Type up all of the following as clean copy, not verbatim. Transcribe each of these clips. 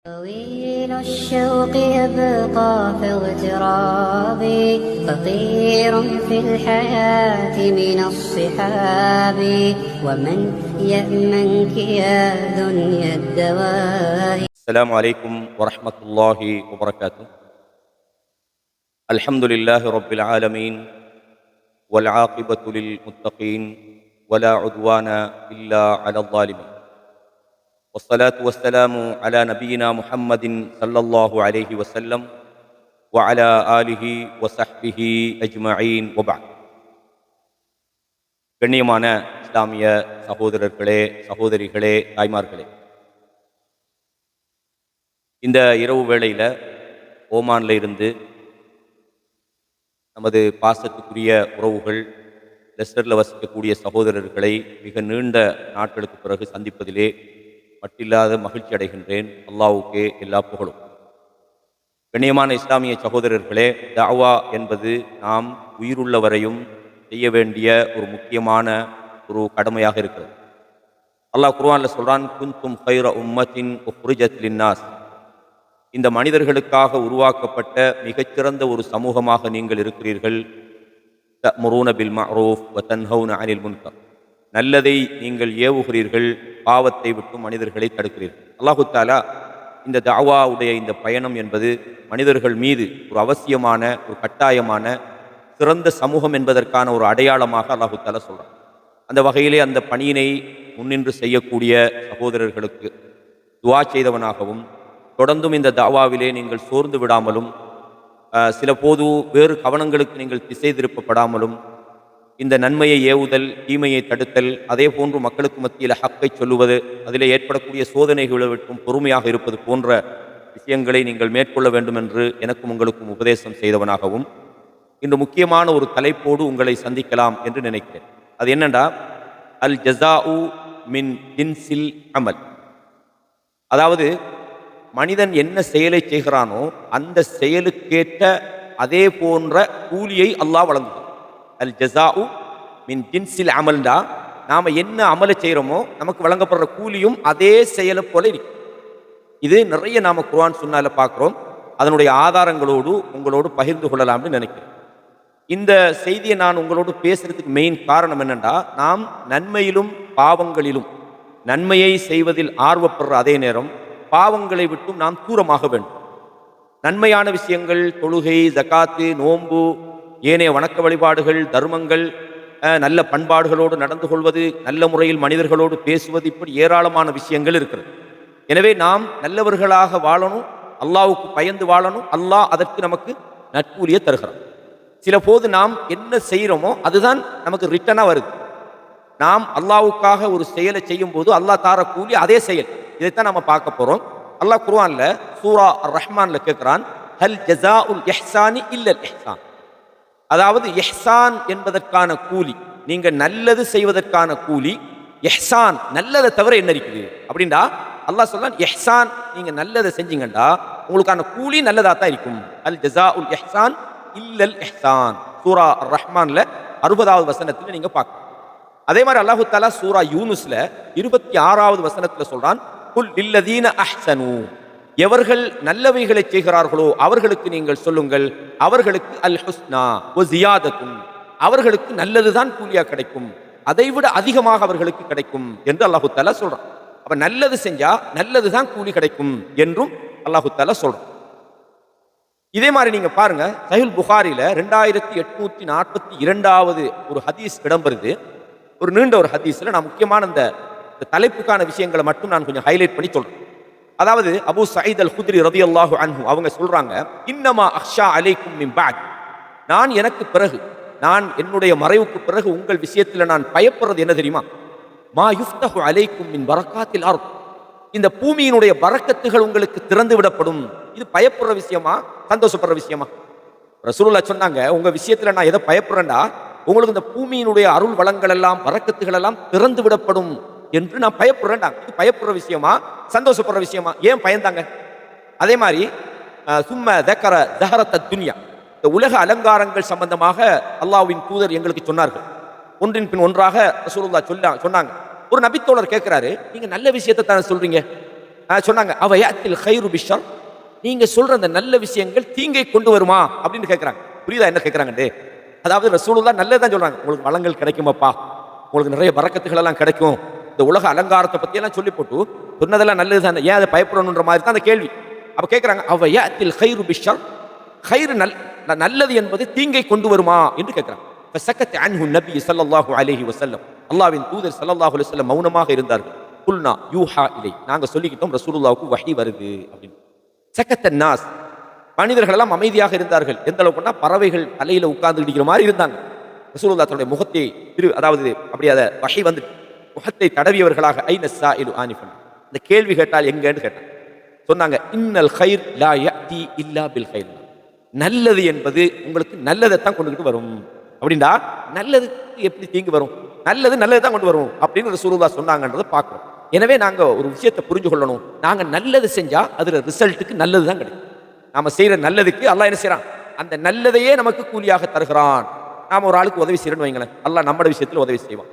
طويل الشوق يبقى في اغترابي فقير في الحياة من الصحاب ومن يأمنك يا دنيا الدواء. السلام عليكم ورحمة الله وبركاته. الحمد لله رب العالمين والعاقبة للمتقين ولا عدوان إلا على الظالمين، والصلاة والسلام على نبينا محمد صلى الله عليه وسلم وعلى آله وصحبه أجمعين وبعد. கண்ணியமான இஸ்லாமிய சகோதரர்களே, சகோதரிகளே, தாய்மார்களே, இந்த இரவு வேளையில் ஓமானில் இருந்து நமது பாசத்துக்குரிய உறவுகள் லெஸ்டரில் வசிக்கக்கூடிய சகோதரர்களை மிக நீண்ட நாட்களுக்கு பிறகு சந்திப்பதிலே மட்டில்லாத மகிழ்ச்சி அடைகின்றேன். அல்லாஹ்வுக்கே எல்லா புகழும். கண்ணியமான இஸ்லாமிய சகோதரர்களே, தஅவா என்பது நாம் உயிருள்ள வரையும் செய்ய வேண்டிய ஒரு முக்கியமான ஒரு கடமையாக இருக்கிறது. அல்லாஹ் குர்ஆனில் சொல்றான், குன்தும் கைர உம்மத்தின் உக்ரிஜத் லின்னாஸ், இந்த மனிதர்களுக்காக உருவாக்கப்பட்ட மிகச்சிறந்த ஒரு சமூகமாக நீங்கள் இருக்கிறீர்கள். தஅமுரூன பில் மஅரூஃப் வ தன்ஹவுன அனில் முன்கர், நல்லதை நீங்கள் ஏவுகிறீர்கள், பாவத்தை விட்டு மனிதர்களை தடுக்கிறீர்கள். அல்லாஹு தஆலா இந்த தஅவாவுடைய இந்த பயணம் என்பது மனிதர்கள் மீது ஒரு அவசியமான, ஒரு கட்டாயமான, சிறந்த சமூகம் என்பதற்கான ஒரு அடையாளமாக அல்லாஹு தஆலா சொல்றான். அந்த வகையிலே அந்த பணியினை முன்னின்று செய்யக்கூடிய சகோதரர்களுக்கு துஆ செய்தவனாகவும், தொடர்ந்தும் இந்த தஅவாவிலே நீங்கள் சோர்ந்து விடாமலும், சில போது வேறு கவனங்களுக்கு நீங்கள் திசை திருப்பப்படாமலும், இந்த நன்மையை ஏவுதல், தீமையை தடுத்தல், அதே போன்று மக்களுக்கு மத்தியில் ஹக்கை சொல்லுவது, அதிலே ஏற்படக்கூடிய சோதனைகளை விட்டும் பொறுமையாக இருப்பது போன்ற விஷயங்களை நீங்கள் மேற்கொள்ள வேண்டும் என்று எனக்கும் உங்களுக்கும் உபதேசம் செய்தவனாகவும், இன்று முக்கியமான ஒரு தலைப்போடு உங்களை சந்திக்கலாம் என்று நினைக்கிறேன். அது என்னண்டா, அல் ஜஸாஉ மின் ஜின்ஸில் அமல். அதாவது மனிதன் என்ன செயலை செய்கிறானோ அந்த செயலுக்கேற்ற அதே போன்ற கூலியை அல்லாஹ் வழங்குகிறான். அல் ஜஸாஉ மின் ஜின்ஸில் அமல்டா, நாம் என்ன அமலை செய்கிறோமோ நமக்கு வழங்கப்படுற கூலியும் அதே செயலை போல இருக்கு. இது நிறைய நாம் குர்ஆன் சுன்னால பார்க்குறோம். அதனுடைய ஆதாரங்களோடு உங்களோடு பகிர்ந்து கொள்ளலாம்னு நினைக்கிறேன். இந்த செய்தியை நான் உங்களோடு பேசுறதுக்கு மெயின் காரணம் என்னென்னா, நாம் நன்மையிலும் பாவங்களிலும் நன்மையை செய்வதில் ஆர்வப்படுற அதே நேரம் பாவங்களை விட்டும் நாம் தூரமாக வேண்டும். நன்மையான விஷயங்கள், தொழுகை, ஜகாத்து, நோன்பு, ஏனைய வணக்க வழிபாடுகள், தர்மங்கள், நல்ல பண்பாடுகளோடு நடந்து கொள்வது, நல்ல முறையில் மனிதர்களோடு பேசுவது, இப்படி ஏராளமான விஷயங்கள் இருக்கிறது. எனவே நாம் நல்லவர்களாக வாழணும், அல்லாஹ்வுக்கு பயந்து வாழணும். அல்லாஹ் அதற்கு நமக்கு நற்கூலியை தருகிறான். சில போது நாம் என்ன செய்கிறோமோ அதுதான் நமக்கு ரிட்டனாக வருது. நாம் அல்லாஹ்வுக்காக ஒரு செயலை செய்யும் போது அல்லாஹ் தார கூலி அதே செயல். இதைத்தான் நம்ம பார்க்க போறோம். அல்லாஹ் குர்ஆன்ல சூரா அர்-ரஹ்மான்ல கேட்கிறான், ஹல் ஜஸாஉல் இஹ்சானி இல்லல் இஹ்சான். அதாவது இஹ்சான் என்பதற்கான கூலி, நீங்க நல்லது செய்வதற்கான கூலி, இஹ்சான் நல்லதை தவிர என்ன இருக்குது அப்படின்னா, அல்லாஹ் சொல்றான், இஹ்சான் நீங்க நல்லதை செஞ்சீங்கண்டா உங்களுக்கான கூலி நல்லதா தான் இருக்கும். அல் ஜஸாஉல் இஹ்சான் இல்லல் இஹ்சான், சூரா அர்-ரஹ்மான்ல 60வது வசனத்துல நீங்க பார்க்கலாம். அதே மாதிரி அல்லாஹு தஆலா சூரா யூனுஸ்ல 26வது வசனத்துல சொல்றான், குல் லில்லதீன அஹ்ஸனு, எவர்கள் நல்லவைகளை செய்கிறார்களோ அவர்களுக்கு நீங்கள் சொல்லுங்கள், அவர்களுக்கு அல் ஹுஸ்னா வ ஜியாதத்துன், அவர்களுக்கு நல்லதுதான் கூலியா கிடைக்கும், அதைவிட அதிகமாக அவர்களுக்கு கிடைக்கும் என்று அல்லாஹு தஆலா சொல்றான். அப்ப நல்லது செஞ்சா நல்லதுதான் கூலி கிடைக்கும் என்றும் அல்லாஹு தஆலா சொல்றான். இதே மாதிரி நீங்க பாருங்க, சஹீஹ் புகாரில 2842வது ஒரு ஹதீஸ் இடம்பெறுது. ஒரு நீண்ட ஒரு ஹதீஸ்ல நான் முக்கியமான இந்த தலைப்புக்கான விஷயங்களை மட்டும் நான் கொஞ்சம் ஹைலைட் பண்ணி சொல்றேன். அதாவது அபூ சயீத் அல் குத்ரி ரலியல்லாஹு அன்ஹு அவங்க சொல்றாங்க, இன்னமா அக்ஷா அலைக்கும் மின் பஅத், நான் எனக்கு பிறகு, நான் என்னுடைய மறைவுக்கு பிறகு உங்கள் விஷயத்தில் நான் பயப்படுறது என்ன தெரியுமா, மா யுஃப்தஹு அலைக்கும் மின் பரக்காத்தில் அர்த், இந்த பூமியினுடைய பரக்கத்துகள் உங்களுக்கு திறந்து விடப்படும். இது பயப்படுற விஷயமா, சந்தோஷப்படுற விஷயமா? ரசூலுல்லாஹ் சொன்னாங்க, உங்க விஷயத்துல நான் எதை பயப்படுறேன்டா, உங்களுக்கு இந்த பூமியினுடைய அருள் வளங்கள் எல்லாம், பரக்கத்துகள் எல்லாம் திறந்து விடப்படும் என்று நான் பயப்படுறேன்டா. இது பயப்படுற விஷயமா, சந்தோஷப்படுற விஷயமா? ஏன் பயந்தாங்க? அதே மாதிரி சும்ம தக்கர தஹரத்த துன்யா, இந்த உலக அலங்காரங்கள் சம்பந்தமாக அல்லாஹ்வின் தூதர் எங்களுக்கு சொன்னார்கள். ஒன்றின் பின் ஒன்றாக ரசூலுல்லாஹ் சொன்னாங்க. ஒரு நபித்தோழர் கேட்கிறாரு, நீங்க நல்ல விஷயத்தை தானே சொல்றீங்க, சொன்னாங்க அவயாத்தில் கைரு பிஷர், நீங்க சொல்ற அந்த நல்ல விஷயங்கள் தீங்கை கொண்டு வருமா அப்படின்னு கேட்கறாங்க. புரியுதா என்ன கேட்கறாங்க? அதாவது ரசூலுல்லாஹ் நல்லதான் சொல்றாங்க, உங்களுக்கு வளங்கள் கிடைக்குமாப்பா, உங்களுக்கு நிறைய பரக்கத்துகள் எல்லாம் கிடைக்கும், இந்த உலக அலங்காரத்தை பத்தி எல்லாம் சொல்லி போட்டு சொன்னதெல்லாம் நல்லது தானே, ஏன் அதை பயப்படணுன்ற மாதிரி தான் அந்த கேள்வி. அப்ப கேட்கறாங்க அவயாத்தில் கைரு பிஷர், கைரு நல்லது என்பது தீங்கை கொண்டு வருமா என்று கேட்கிறாங்க. ஃபஸக்கத் அன்ஹு நபி ஸல்லல்லாஹு அலைஹி வஸல்லம், அல்லாஹ்வின் தூதர் ஸல்லல்லாஹு அலைஹி வஸல்லம் மௌனமாக இருந்தார்கள். குல்னா யூஹா இலை, நாங்க சொல்லிக்கிட்டோம் ரசூலுல்லாஹ்வுக்கு வஹி வருது அப்படின்னு. சக்கத்த நாஸ், மனிதர்கள் எல்லாம் அமைதியாக இருந்தார்கள். எந்த அளவுக்குன்னா பறவைகள் தலையில உட்கார்ந்து இடிக்கிற மாதிரி இருந்தாங்க. ரசூலுல்லாஹ் தன்னுடைய முகத்தை அதாவது அப்படி அதை வஹி வந்து முகத்தை தடவியவர்களாக ஐன ஸாயிலு ஆனிஃபன், இந்த கேள்வி கேட்டால் எங்கன்னு கேட்டாங்க. சொன்னாங்க இன்னல் கைர் லா யஅதி இல்லா பில் கைர், நல்லது என்பது உங்களுக்கு நல்லதைத்தான் கொண்டுகிட்டு வரும். அப்படின்னா நல்லதுக்கு எப்படி தீங்கு வரும்? நல்லது நல்லது தான் கொண்டு வரும் அப்படின்னு ரசூலுல்லாஹ் சொன்னாங்கன்றதை பார்க்கிறோம். எனவே நாங்க ஒரு விஷயத்தை புரிஞ்சு கொள்ளணும், நாங்க நல்லது செஞ்சா அதுல ரிசல்ட்டுக்கு நல்லது தான் கிடைக்கும். நாம செய்யற நல்லதுக்கு அல்லாஹ் என்ன செய்யறான், அந்த நல்லதையே நமக்கு கூலியாக தருகிறான். நாம ஒரு ஆளுக்கு உதவி செய்யறோம்னு வைங்களேன், அல்லாஹ் நம்மட விஷயத்துல உதவி செய்வான்.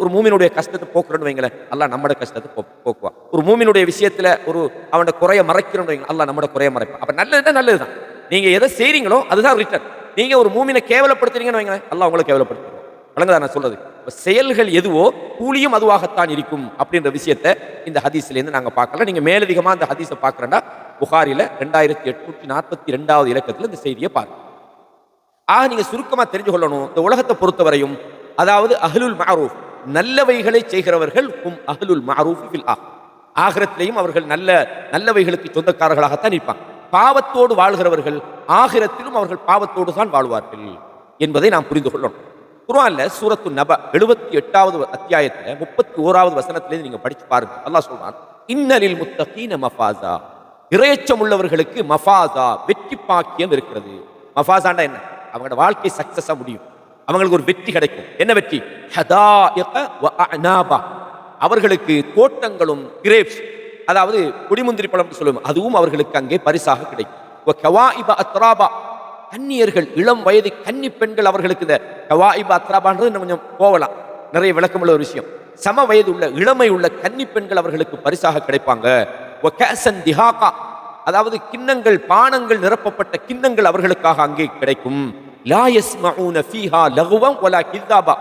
ஒரு மூமினுடைய கஷ்டத்தை போக்குறோன்னு வைங்களேன், அல்லாஹ் நம்மட கஷ்டத்தை போக்குவான். ஒரு மூமினுடைய விஷயத்துல அவனோட குறைய மறைக்கிறோன்னு வைங்க, அல்லாஹ் நம்மட குறைய மறைப்பான். அப்ப நல்லதுதான் நல்லதுதான், நீங்க எதை செய்றீங்களோ அதுதான் ரிட்டர்ன். நீங்க ஒரு மூமினை கேவலப்படுத்துறீங்கன்னு வைங்களேன், அல்லாஹ் உங்களை கேவலப்படுத்துவான். வழங்குதா நான் சொல்றது? செயல்கள் எதுவோ கூலியும் அதுவாகத்தான் இருக்கும் அப்படின்ற விஷயத்தை இந்த ஹதீஸ்ல இருந்து நாங்க பார்க்கல. நீங்க மேலதிகமா அந்த ஹதீஸை பார்க்கறேன்னா புகாரில 2842 இலக்கத்துல இந்த செய்தியை பாருங்க. நீங்க சுருக்கமா தெரிஞ்சு கொள்ளணும், இந்த உலகத்தை பொறுத்தவரையும் அதாவது அஹ்லுல் மஅரூஃப், நல்லவைகளை செய்கிறவர்கள் அஹ்லுல் மஅரூஃப் ஃபில் ஆகிரத்திலையும் அவர்கள் நல்லவைகளுக்கு சொந்தக்காரர்களாகத்தான் இருப்பாங்க. பாவத்தோடு வாழ்கிறவர்கள் ஆகிரத்திலும் அவர்கள் பாவத்தோடு தான் வாழ்வார்கள் என்பதை நாம் புரிந்து கொள்ளணும். குர்ஆன்ல சூரத்து நப 78வது அத்தியாயத்துல 31வது வசனத்திலிருந்து நீங்க படிச்சு பாருங்க. அல்லாஹ் சொல்றான் இன்னலில் முத்தகீன மஃபாஸா, இறையச்சம் உள்ளவர்களுக்கு மஃபாஸா வெற்றி பாக்கியம் இருக்கிறது. மஃபாஸாண்டா என்ன? அவங்களோட வாழ்க்கை சக்சஸா முடியும், அவங்களுக்கு ஒரு வெற்றி கிடைக்கும். என்ன வெற்றி? ஹதாயிக வ அஅனாபா, அவர்களுக்கு தோட்டங்களும் கிரேப்ஸ், அதாவது குடிமுந்திரி பழம் சொல்லுவோம், அதுவும் அவர்களுக்கு அங்கே பரிசாக கிடைக்கும். வ கவாயிப அத்ராபா, கன்னியர்கள் இளம் வயது கன்னி பெண்கள் அவர்களுக்கு இந்த கவாயிப அத்ராபான்றது கொஞ்சம் போகலாம், நிறைய விளக்கமுள்ள ஒரு விஷயம். சம வயது உள்ள இளமை உள்ள கன்னி பெண்கள் அவர்களுக்கு பரிசாக கிடைப்பாங்க. வ கஅஸன் திஹாகா, அதாவது கிண்ணங்கள் பானங்கள் நிரப்பப்பட்ட கிண்ணங்கள் அவர்களுக்காக அங்கே கிடைக்கும். லா யஸ்மஊன ஃபீஹா லகுவன் வலா கிதாபா,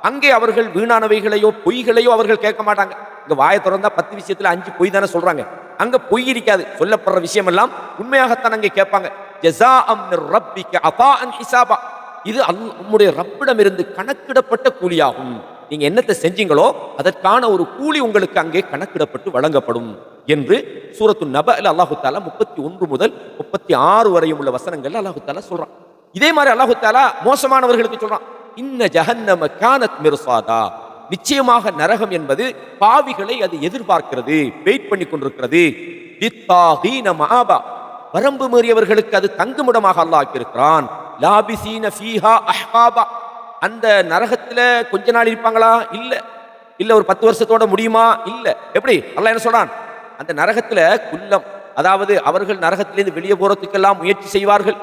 அங்கே அவர்கள் வீணானவைகளையோ பொய்களையோ அவர்கள் கேட்க மாட்டாங்க. இங்க வாயை திறந்தா 10 விஷயத்துல 5 பொய் தானே சொல்றாங்க, அங்க பொய் இருக்காது. சொல்லப்படுற விஷயம் எல்லாம் உண்மையாகத்தான் அங்கே கேட்பாங்க. ஜஸாஅம் மிர் ரப்பிக அதாஅன் ஹிசாபா, இது உம்முடைய ரப்பிடம் இருந்து கணக்கிடப்பட்ட கூலியாகும். நீங்க என்னத்தை செஞ்சீங்களோ அதற்கான ஒரு கூலி உங்களுக்கு அங்கே கணக்கிடப்பட்டு வழங்கப்படும் என்று சூரத்து நபல அல்லாஹு தஆலா 31 முதல் 36 வரையும் உள்ள வசனங்கள் அல்லாஹு தஆலா சொல்றான். இதே மாதிரி அல்லாஹு தஆலா மோசமானவர்களுக்கு சொல்றான் இன்ன ஜஹன்னம கானத் மிர்சாதா, நிச்சயமாக நரகம் என்பது பாவிகளை அது எதிர்பார்க்கிறது, வெயிட் பண்ணி கொண்டிருக்கிறது. லித்தாகீன மஆபா, வரம்பு மீறியவர்களுக்கு அது தங்குமிடமாக அல்லாஹ் ஆக்கியிருக்கிறான். லாபிசீன ஃபீஹா அஹ்காபா, அந்த நரகத்துல கொஞ்ச நாள் இருப்பாங்களா? இல்ல ஒரு 10 வருஷத்தோட முடியுமா? இல்ல. எப்படி? அல்லாஹ் என்ன சொல்றான், அந்த நரகத்துல குல்லம், அதாவது அவர்கள் நரகத்திலிருந்து வெளியே போறதுக்கெல்லாம் முயற்சி செய்வார்கள்.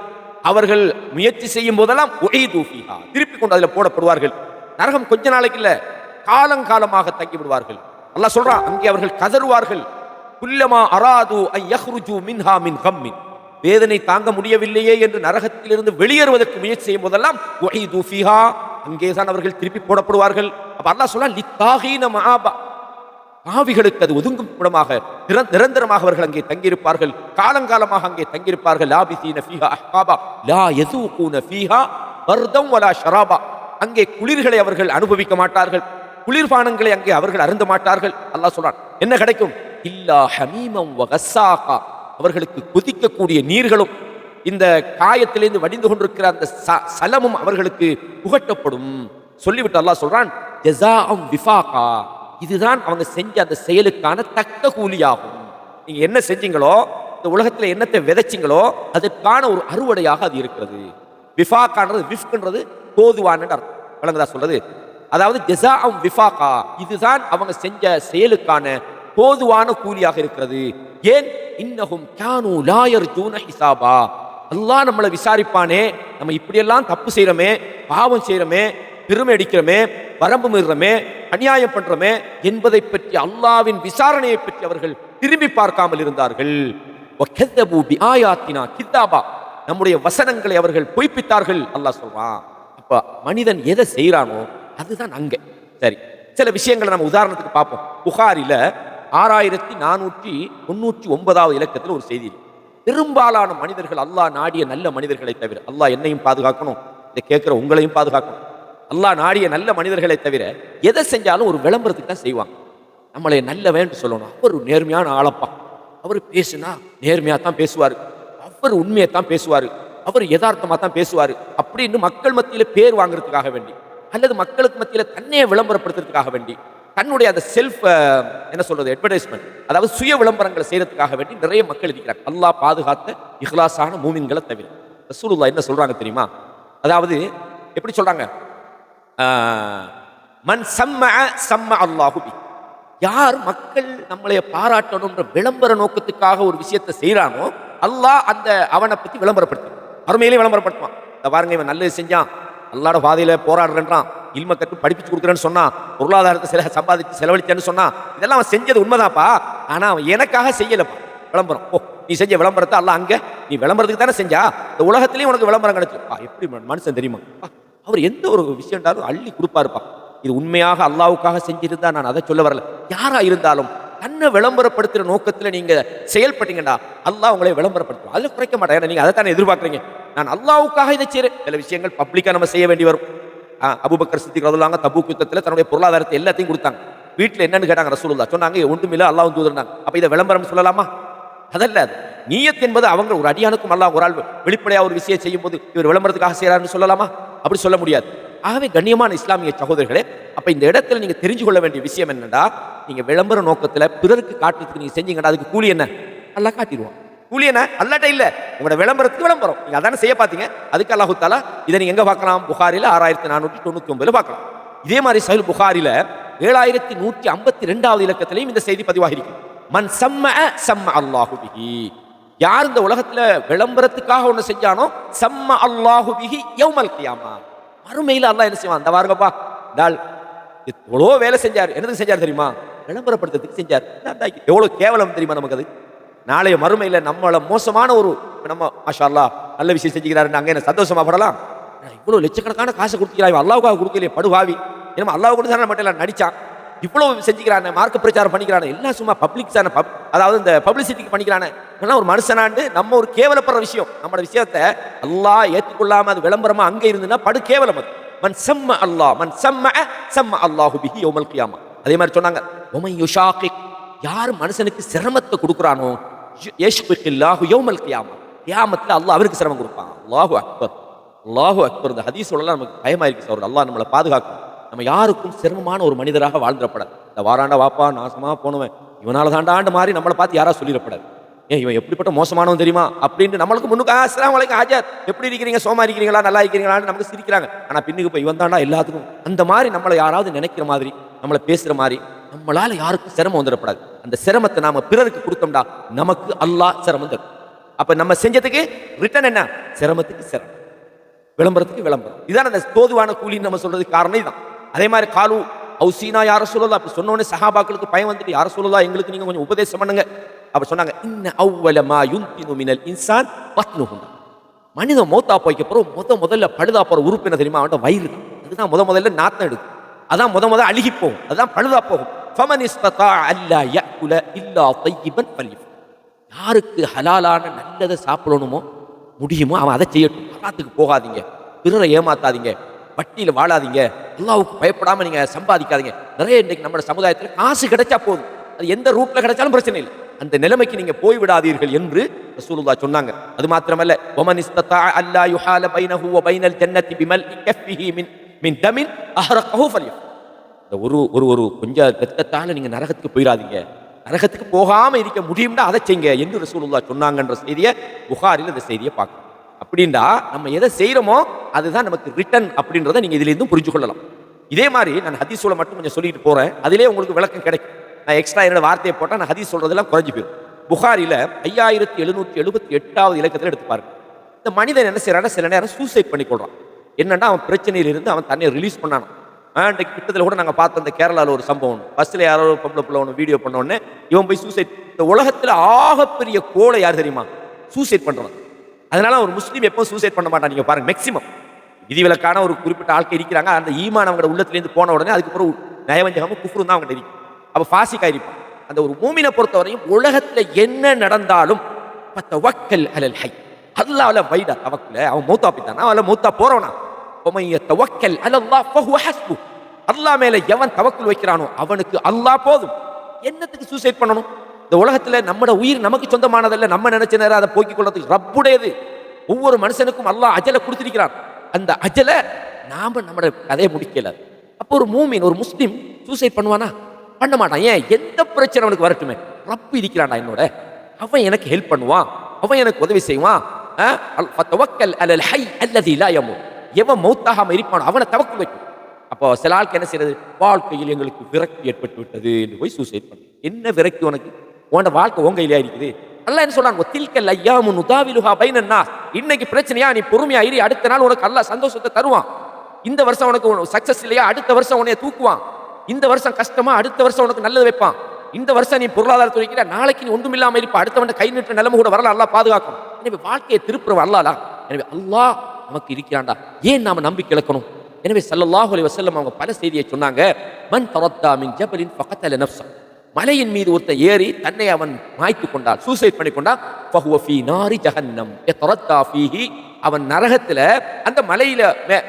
அவர்கள் முயற்சி செய்யும் போதெல்லாம் உஈது ஃபீஹா, திருப்பி கொண்டு அதுல போடப்படுவார்கள். நரகம் கொஞ்ச நாளைக்கு இல்ல, காலங்காலமாக தங்கி விடுவார்கள். அல்லாஹ் சொல்றான் அங்கே அவர்கள் கதறுவார்கள். குல்லமா அராது ஐ யஹ்ருஜு மின்ஹா மின் கம்மின், வேதனை தாங்க முடியவில்லையே என்று நரகத்திலிருந்து வெளியேறுவதற்கு முயற்சி செய்யும் போதெல்லாம் உஈது ஃபீஹா, அங்கேதான் அவர்கள் திருப்பி போடப்படுவார்கள். அப்ப அல்லாஹ் சொல்றான் லித்தாகீன மஆபா, பாவிகளுக்கு அது ஒதுங்கும் இடமாக நிரந்தரமாக அவர்கள் அங்கே தங்கியிருப்பார்கள், காலங்காலமாக அங்கே தங்கியிருப்பார்கள். லாபிசீன ஃபீஹா அஹ்காபா லா யஸூகூன ஃபீஹா பர்தம் வலா ஷராபா, அங்கே குளிர்களை அவர்கள் அனுபவிக்க மாட்டார்கள், குளிர்பானங்களை அங்கே அவர்கள் அருந்த மாட்டார்கள். அல்லாஹ் சொல்றான் என்ன கிடைக்கும்? இல்லா ஹமீமம் வ கஸ்ஸாகா, அவர்களுக்கு கொதிக்கக்கூடிய நீர்களும் இந்த காயத்திலிருந்து வடிந்து கொண்டிருக்கிற அந்த சலமும் அவர்களுக்கு புகட்டப்படும். சொல்லிவிட்டு அல்லாஹ் சொல்றான் ஜஸாஅம் விஃபாகா, இதுதான் அவங்க செஞ்ச அந்த செயலுக்கான தக்க கூலியாகும். நீங்க என்ன செஞ்சீங்களோ, இந்த உலகத்துல என்னத்தை விதைச்சிங்களோ அதற்கான ஒரு அறுவடையாக அது இருக்கிறது. விஃபாகான்றது, விஃப்ன்றது தோதுவான அர்த்தம். வழங்குதா சொல்றது? அதாவது ஜஸாஅம் விஃபாகா, இதுதான் அவங்க செஞ்ச செயலுக்கான தோதுவான கூலியாக இருக்கிறது. ஏன்? இன்னஹும் கானூ லா யர்ஜூன ஹிசாபா, அல்லாஹ் நம்மளை விசாரிப்பானே, நம்ம இப்படியெல்லாம் தப்பு செய்யறோமே, பாவம் செய்யறோமே, பெருமை அடிக்கிறோமே, வரம்பு மீறுறோமே, அநியாயம் பண்றோமே என்பதை பற்றி, அல்லாஹ்வின் விசாரணையை பற்றி அவர்கள் திரும்பி பார்க்காமல் இருந்தார்கள். நம்முடைய வசனங்களை அவர்கள் பொய்ப்பித்தார்கள். அல்லாஹ் சொல்றான். அப்ப மனிதன் எதை செய்யறானோ அதுதான் அங்க. சரி, சில விஷயங்களை நம்ம உதாரணத்துக்கு பார்ப்போம். புகாரில 6499வது இலக்கத்தில் ஒரு செய்தி. பெரும்பாலான மனிதர்கள் அல்லாஹ் நாடிய நல்ல மனிதர்களை தவிர, அல்லாஹ் என்னையும் பாதுகாக்கணும், இதை கேட்கிற உங்களையும் பாதுகாக்கணும், அல்லாஹ் நாடிய நல்ல மனிதர்களை தவிர எதை செஞ்சாலும் ஒரு விளம்பரத்துக்கு தான் செய்வாங்க. நம்மளை நல்ல வேண்டும் சொல்லணும். அவர் நேர்மையான ஆளப்பா, அவர் பேசுனா நேர்மையா தான் பேசுவார், அவர் உண்மையை தான் பேசுவார், அவர் யதார்த்தமா தான் பேசுவார் அப்படின்னு மக்கள் மத்தியில பேர் வாங்குறதுக்காக வேண்டி, அல்லது மக்களுக்கு மத்தியில தன்னையே விளம்பரப்படுத்துறதுக்காக வேண்டி, தன்னுடைய அந்த செல்ஃப் என்ன சொல்றது அட்வர்டைஸ்மெண்ட், அதாவது சுய விளம்பரங்களை செய்யறதுக்காக வேண்டி நிறைய மக்கள் இருக்கிறாங்க. அல்லாஹ் பாதுகாத்த இஹ்லாஸான மூமின்களை தவிர. ரசூலுல்லாஹ் என்ன சொல்றாங்க தெரியுமா? அதாவது எப்படி சொல்றாங்க? மன் சம்மஅ சம்மஅ அல்லாஹு பி. யார் மக்கள் நம்மளைய பாராட்டணும்ன்ற விளம்பர நோக்கத்துக்காக ஒரு விஷயத்தை செய்யறானோ அல்லாஹ் அந்த அவனை பத்தி விளம்பரப்படுத்தும், அருமையிலே விளம்பரப்படுத்துவான். பாருங்க, இவன் நல்லது செஞ்சான், அல்லாஹ்வோட பாதையில போராடுறான், இல்ம கற்று படிப்பிச்சு கொடுக்குறேன்னு சொன்னா, பொருளாதாரத்தை சம்பாதிச்சு செலவழிச்சேன்னு சொன்னா, இதெல்லாம் அவன் செஞ்சது உண்மைதான்ப்பா, ஆனா அவன் எனக்காக செய்யலப்பா விளம்பரம். ஓ, நீ செஞ்ச விளம்பரத்தை அல்லாஹ் அங்க நீ விளம்பரத்துக்கு தானே செஞ்சா, இந்த உலகத்திலேயும் உனக்கு விளம்பரம் கிடைச்சுப்பா. எப்படி மனுஷன் தெரியுமா? அவர் எந்த ஒரு விஷயம்டாலும் அள்ளி கொடுப்பாருப்பா. இது உண்மையாக அல்லாஹ்வுக்காக செஞ்சிருந்தா நான் அதை சொல்ல வரல. யாரா இருந்தாலும் தன்னை விளம்பரப்படுத்துற நோக்கத்துல நீங்க செயல்பட்டீங்கடா அல்லாஹ் உங்களை விளம்பரப்படுத்தும். அதுல குறைக்க மாட்டேன். நீங்க அதை தானே எதிர்பார்க்குறீங்க. நான் அல்லாஹ்வுக்காக இதை செய்யறேன். சில விஷயங்கள் பப்ளிக்கா நம்ம செய்ய வேண்டி வரும். அபூபக்கர் சித்திக் ரலியல்லாஹு அன்ஹு தபூக் யுத்தத்தில் தன்னுடைய பொருளாதாரத்தை எல்லாத்தையும் கொடுத்தாங்க. வீட்டில் என்னன்னு கேட்டாங்க ரசூலுல்லாஹ். சொன்னாங்க ஒன்றுமில்ல, அல்லாஹ் தூதர்னாங்க. அப்ப இதை விளம்பரம் சொல்லலாமா? அதல்ல. அது நியத் என்பது அவங்க ஒரு அடியானுக்கும் அல்லாஹ் ஒரு ஆள் வெளிப்படையா ஒரு விஷயம் செய்யும் போது இவர் விளம்பரத்துக்காக செய்யறாருன்னு சொல்லலாமா? அப்படி சொல்ல முடியாது. ஆகவே கண்ணியமான இஸ்லாமிய சகோதரர்களே, அப்ப இந்த இடத்துல நீங்க தெரிஞ்சு கொள்ள வேண்டிய விஷயம் என்னன்னா, நீங்க விளம்பர நோக்கத்துல பிறருக்கு காட்டுறதுக்கு நீங்க செஞ்சீங்கன்னா அதுக்கு கூலி என்ன? அல்லாஹ் காட்டிடுவான். கூலி என்ன? அல்லாஹ்ட்ட இல்ல, உங்களோட விளம்பரத்துக்கு விளம்பரம். நீங்க அதானே செய்ய பாத்தீங்க. அதுக்கு அல்லாஹ் தஆலா இதை நீங்க எங்க பார்க்கலாம்? புகாரில 6499 பார்க்கலாம். இதே மாதிரி சஹீஹ் புகாரில 7152வது இலக்கத்திலையும் இந்த செய்தி பதிவாகிருக்கு. மன் சம்மஅ சம்மஅ அல்லாஹு பிஹி. யார் இந்த உலகத்துல விளம்பரத்துக்காக ஒண்ணு செஞ்சானோ சம்மஅ அல்லாஹு பிஹி யௌமல் கியாமா. மறுமையில அல்லாஹ் என்ன செய்வான்? அந்த பாருங்கப்பா, டால் எவ்வளோ வேலை செஞ்சார். என்னது செஞ்சார் தெரியுமா? விளம்பரப்படுத்துறதுக்கு செஞ்சார். எவ்வளவு கேவலம் தெரியுமா நமக்கு அது? நாளைய மறுமையில நம்மள மோசமான ஒரு நம்ம மாஷா அல்லாஹ் நல்ல விஷயம் செஞ்சுக்கிறாரு அங்க என்ன சந்தோஷமா படலாம்? இவ்வளவு லட்சக்கணக்கான காசு கொடுத்துக்கிறாய், அல்லாஹ்வுக்காக கொடுக்கலையே படுவாவி. ஏன்னா அல்லாஹ் கொடுத்து மட்டும் நடிச்சான், இவ்வளவு செஞ்சுக்கிறானே, மார்க்க பிரச்சாரம் பண்ணிக்கிறானே, எல்லாம் சும்மா பப்ளிக், அதாவது இந்த பப்ளிசிட்டிக்கு பண்ணிக்கிறானே. ஒரு மனுஷனாண்டு நம்ம ஒரு கேவலப்படுற விஷயம், நம்மளோட விஷயத்தை அல்லாஹ் ஏற்றுக்கொள்ளாம அது விளம்பரமா அங்க இருந்துன்னா படு கேவலம் அது. மன் சம்ம அல்லாஹ் மன் சம்ம சம்ம அல்லாஹு பிஹி யௌமல் கியாமா. அதே மாதிரி சொன்னாங்க, ஒமன் யுஷாகிக். யார் மனுஷனுக்கு சிரமத்தை கொடுக்குறானோ யஷ்கில்லாஹு யௌமல் கியாமா. கியாமத்துல அல்லாஹ் அவருக்கு சிரமம் கொடுப்பான். அல்லாஹு அக்பர், அல்லாஹு அக்பர். இந்த ஹதீஸ் சொல்லலாம் நமக்கு பயமா இருக்கு சார். அல்லாஹ் நம்மளை பாதுகாக்கும். நம்ம யாருக்கும் சிரமமான ஒரு மனிதராக வாழ்ந்துடப்படாது. இந்த வாராண்டா வாப்பா நாசமா போனவன் இவனால தாண்டாண்டு மாதிரி நம்மளை பார்த்து யாரா சொல்லிடப்படாது. இவன் எப்படிப்பட்ட மோசமானவன் தெரியுமா அப்படின்னு நம்மளுக்கு முன்னுக்கு அஸ்ஸலாமு அலைக்கும் ஹாஜர், எப்படி இருக்கிறீங்க, சோமா இருக்கிறீங்களா, நல்லா இருக்கிறீங்களான்னு நமக்கு சிரிக்கிறாங்க. ஆனா பின்னுக்கு போய் இவன் தாண்டா எல்லாத்துக்கும். அந்த மாதிரி நம்மளை யாராவது நினைக்கிற மாதிரி, நம்மளை பேசுற மாதிரி, நம்மளால யாருக்கும் சிரமம் வந்துடப்படாது. அந்த சிரமத்தை நாம பிறருக்கு கொடுத்தோம்டா நமக்கு அல்லாஹ் சிரமம் தரும். அப்ப நம்ம செஞ்சதுக்கு ரிட்டர்ன் என்ன? சிரமத்துக்கு சிரமம், விளம்பரத்துக்கு விளம்பரம். இதுதான் அந்த தோதுவான கூலின்னு நம்ம சொல்றதுக்கு காரணம் இதுதான். அதே மாதிரி காலு அவுசீனா யார சொல்லலாம் அப்படி சொன்னோடனே சஹாபாக்களுக்கு பயம் வந்துட்டு, யார சொல்லலாம் எங்களுக்கு நீங்க கொஞ்சம் உபதேசம் பண்ணுங்க. அப்ப சொன்னாங்க, இன்ன அவ்வல மா யுன்தினு மினல் இன்சான் பத்னுஹு. மனிதன் மௌத்தா போய்க்க அப்புறம் முதல்ல பழுதா போற உறுப்பு என்ன தெரியுமா? அவன் வயிறு தான். அதுதான் முதல்ல நாத்தம் எடுக்கும், அதான் முதல்ல அழுகி போகும், அதுதான் பழுதா போகும். ஃபமன் இஸ்ததா அல்லா யஅகுல இல்லா தய்யிபன் ஃபல்யஃப். யாருக்கு ஹலாலான நல்லதை சாப்பிடணுமோ முடியுமோ அவன் அதை செய்யட்டும். ஹராத்துக்கு போகாதீங்க, பிறரை ஏமாத்தாதீங்க, வட்டியில வாழாதீங்க, அல்லாஹ்வுக்கு பயப்படாம நீங்க சம்பாதிக்காதீங்க. நிறைய இன்னைக்கு நம்ம சமுதாயத்தில் காசு கிடைச்சா போதும், அது எந்த ரூட்ல கிடைச்சாலும் பிரச்சனை இல்லை, அந்த நிலைமைக்கு நீங்க போய் விடாதீர்கள் என்று ரசூலுல்லாஹ் சொன்னாங்க. அது மாத்திரமல்ல, வமன் இஸ்ததா அல்லா யுஹால பைனஹு வ பைனல் ஜன்னதி பிமல்இ கஃபிஹி மின் தமின் அஹ்ரகஹு ஃபல்யஃப். இந்த ஒரு கொஞ்சம் ரத்தத்தால நீங்க நரகத்துக்கு போயிடாதீங்க, நரகத்துக்கு போகாம இருக்க முடியும்னா அதை செய்யுங்க என்று ரசூலுல்லாஹ் சொன்னாங்கன்ற செய்தியை புகாரில் இந்த செய்தியை பார்க்கணும். அப்படின்னா நம்ம எதை செய்யறோமோ அதுதான் நமக்கு ரிட்டர்ன் அப்படின்றத நீங்க இதுல இருந்தும் புரிஞ்சு கொள்ளலாம். இதே மாதிரி நான் ஹதீஸோட மட்டும் கொஞ்சம் சொல்லிட்டு போறேன், அதிலே உங்களுக்கு விளக்கம் கிடைக்கும். நான் எக்ஸ்ட்ரா என்னோட வார்த்தையை போட்டா நான் ஹதீஸ் சொல்றதெல்லாம் குறைஞ்சு போயிடும். புகாரில 5778வது இலக்கத்தில் எடுத்து பாருங்க. இந்த மனிதன் என்ன செய்யறான்? சில நேரம் சூசைட் பண்ணிக்கொள்றான். என்னன்னா அவன் பிரச்சனையிலிருந்து அவன் தன்னை ரிலீஸ் பண்ணான். இன்றைக்கு கிட்டத்தில் கூட நாங்கள் பார்த்த அந்த கேரளாவில் ஒரு சம்பவம், பஸ்ஸில் யாரோ பொம்பளை பிள்ளை ஒன்று வீடியோ பண்ண உடனே இவன் போய் சூசைட். இந்த உலகத்தில் ஆகப்பெரிய கோலை யார் தெரியுமா? சூசைட் பண்ணுறவன். அதனால ஒரு முஸ்லீம் எப்போ சூசைட் பண்ண மாட்டான். நீங்கள் பாருங்க, மேக்சிமம் விதிவிலக்கான ஒரு குறிப்பிட்ட ஆட்கள் இருக்கிறாங்க. அந்த ஈமான் அவங்க உள்ளத்துலேருந்து போன உடனே அதுக்கப்புறம் நயவஞ்சகமும் குஃப்ரும் தான் அவங்க இருக்கும். அப்போ ஃபாசிக் ஆயிருப்பான். அந்த ஒரு மூமினை பொறுத்தவரையும் உலகத்தில் என்ன நடந்தாலும் தவக்கல் அலல் ஹை, அல்லாஹ்ல வைடா தவக்கல. அவன் மௌத்தா போய்ட்டானா, அவன் மௌத்தா போறவனா, தவக்கல் அலல்லாஹ் ஃபஹுவ ஹஸ்பு. அல்லாஹ் மேல எவன் தவக்கல் வைக்கிறானோ அவனுக்கு அல்லாஹ் போதும். என்னத்துக்கு சூசைட் பண்ணணும்? இந்த உலகத்துல நம்மட உயிர் நமக்கு சொந்தமானதல்ல. நம்ம நினைச்ச நேரம் அதை போக்கிக் கொள்றதுக்கு ரப்புடையது. ஒவ்வொரு மனுஷனுக்கும் அல்லாஹ் அஜலை கொடுத்திருக்கிறான். அந்த அஜலை நாம நம்மட கதையை முடிக்கல. அப்போ ஒரு மூமின், ஒரு முஸ்லிம் சூசைட் பண்ணுவானா? பண்ண மாட்டான். ஏன்? எந்த பிரச்சனை அவனுக்கு வரட்டுமே, ரப்பு இருக்கிறான்டா என்னோட, அவன் எனக்கு ஹெல்ப் பண்ணுவான், அவன் எனக்கு உதவி செய்வான். எவன் மௌத்தாகாம இருப்பானோ அவனை தவக்கல் வைக்கும். அப்போ சில ஆளுக்கு என்ன செய்யறது? வாழ்க்கையில் எங்களுக்கு விரக்தி ஏற்பட்டு விட்டது என்று போய் சூசைட் பண்ணு. என்ன விரக்தி உனக்கு? உன்னோட வாழ்க்கை உங்க கையிலே இருக்குது. அல்லாஹ் என்ன சொல்றாங்க? தில்கல் அய்யாமு நுதாவிலுஹா பைனன் நாஸ். இன்னைக்கு பிரச்சனையா, நீ பொறுமையா இரு, அடுத்த நாள் உனக்கு அல்லாஹ் சந்தோஷத்தை தருவான். இந்த வருஷம் உனக்கு சக்சஸ் இல்லையா, அடுத்த வருஷம் உன்னை தூக்குவான். இந்த வருஷம் கஷ்டமா, அடுத்த வருஷம் உனக்கு நல்லது வைப்பான். இந்த வருஷம் நீ பொருளாதாரத்தை வைக்கிற, நாளைக்கு நீ ஒன்றும் இல்லாம இருப்ப, அடுத்தவன் கை நிற்ற நிலைமை கூட வரல, அல்லாஹ் பாதுகாக்கும். எனவே வாழ்க்கையை திருப்புறவன் அல்லாஹ். எனவே அல்லாஹ் நமக்கு இருக்கிறான்டா, ஏன் நாம நம்பிக்கை இழக்கணும்? எனவே ஸல்லல்லாஹு அலைஹி வஸல்லம் அவங்க பல செய்தியை சொன்னாங்க. மன் தரத்தா மின் ஜபலின் ஃபகதல நஃப்ஸ. மலையின் மீது ஒருத்தன் ஏறி தன்னை அவன் மாய்த்து கொண்டான், சூசைட் பண்ணி கொண்டான். ஃபஹுவ ஃபீ நாரி ஜஹன்னம் யதரத்தா ஃபீஹி. அவன் நரகத்துல அந்த மலையில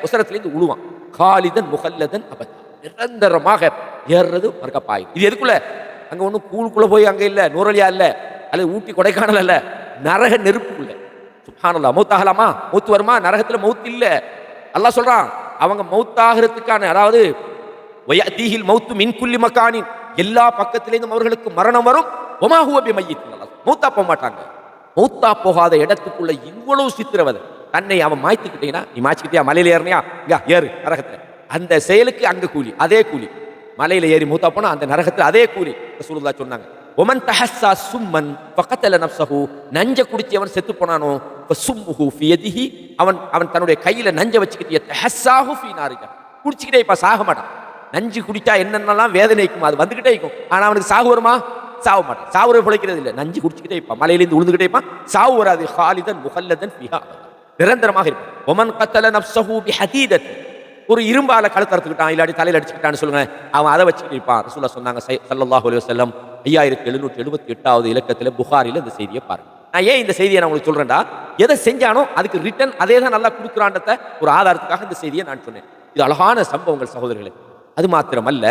உசரத்திலிருந்து உழுவான். காலிதன் முகல்லதன் அபத். நிரந்தரமாக ஏறுறது மறக்கப்பாய். இது எதுக்குள்ள? அங்க ஒன்றும் கூழுக்குள்ள போய் அங்க இல்ல, நூறலியா இல்ல, அல்லது ஊட்டி கொடைக்கானல் அல்ல, நரக நெருப்புக்குள்ள. சுப்ஹானல்லாஹ். மௌத்தாகலாமா? மௌத்து வருமா? நரகத்துல மௌத் இல்ல. அல்லாஹ் சொல்றான், அவங்க மௌத்தாகிறதுக்கான, அதாவது வயதீஹில் மௌத்து மின் குல்லி மக்கானின், எல்லா பக்கத்திலேயும் அவர்களுக்கு மரணம் வரும். வமா ஹுவ பிமையித். மௌத்தா போக மாட்டாங்க. மௌத்தா போகாத இடத்துக்குள்ள இவ்வளவு சித்திரவதை. தன்னை அவன் மாய்த்துக்கிட்டீங்கன்னா, நீ மாய்ச்சிக்கிட்டியா, மலையில ஏறினியா, ஏறு நரகத்துல, அந்த செயலுக்கு அங்க கூலி, அதே கூலி. மலையில ஏறி மூத்தா போனா அந்த நரகத்துல அதே கூலி. ரசூலுல்லாஹ் சொன்னாங்க, ஒமன் தஹஸ்ஸா சும்மன் ஃபகதல நஃப்ஸஹு. நஞ்ச குடிச்சு அவன் செத்து போனானோ, ஃபசும்முஹு ஃபி யதிஹி. அவன் தன்னுடைய கையில நஞ்ச வச்சுக்கிட்டே, தஹஸ்ஸாஹு ஃபீ நாரிஜ. குடிச்சிக்கிட்டே இப்ப சாக மாட்டான். நஞ்சு குடிச்சா என்னென்னலாம் வேதனைக்கும் அது வந்துகிட்டே இருக்கும். ஆனா அவனுக்கு சாகு வருமா? சாக மாட்டான். சாவுரை பிழைக்கிறது இல்லை. நஞ்சு குடிச்சிக்கிட்டே இருப்பான், மலையிலிருந்து உழுந்துகிட்டே இருப்பான், சாவு வராது. ஹாலிதன் முகல்லதன் ஃபிஹா, நிரந்தரமாக இருப்பான். ஒமன் கத்தல நஃப்ஸஹு பிஹதீதத். ஒரு இரும்பால கழுத்தறுத்துக்கிட்டான், இல்லாட்டி தலையில் அடிச்சுக்கிட்டான்னு சொல்லுங்க, அவன் அதை வச்சுக்கிட்டு இருப்பான். ரசூலுல்லாஹ் சொன்னாங்க ஸல்லல்லாஹு அலைஹி வஸல்லம் 5778வது இலக்கத்துல புகாரில இந்த செய்தியை பாருங்க. நான் ஏன் இந்த செய்தியை நான் உங்களுக்கு சொல்றேன்டா, எதை செஞ்சானோ அதுக்கு ரிட்டர்ன் அதே தான் நல்லா கொடுக்குறான்றத ஒரு ஆதாரத்துக்காக இந்த செய்தியை நான் சொன்னேன். இது அழகான சம்பவங்கள் சகோதரர்களே. அது மாத்திரமல்ல,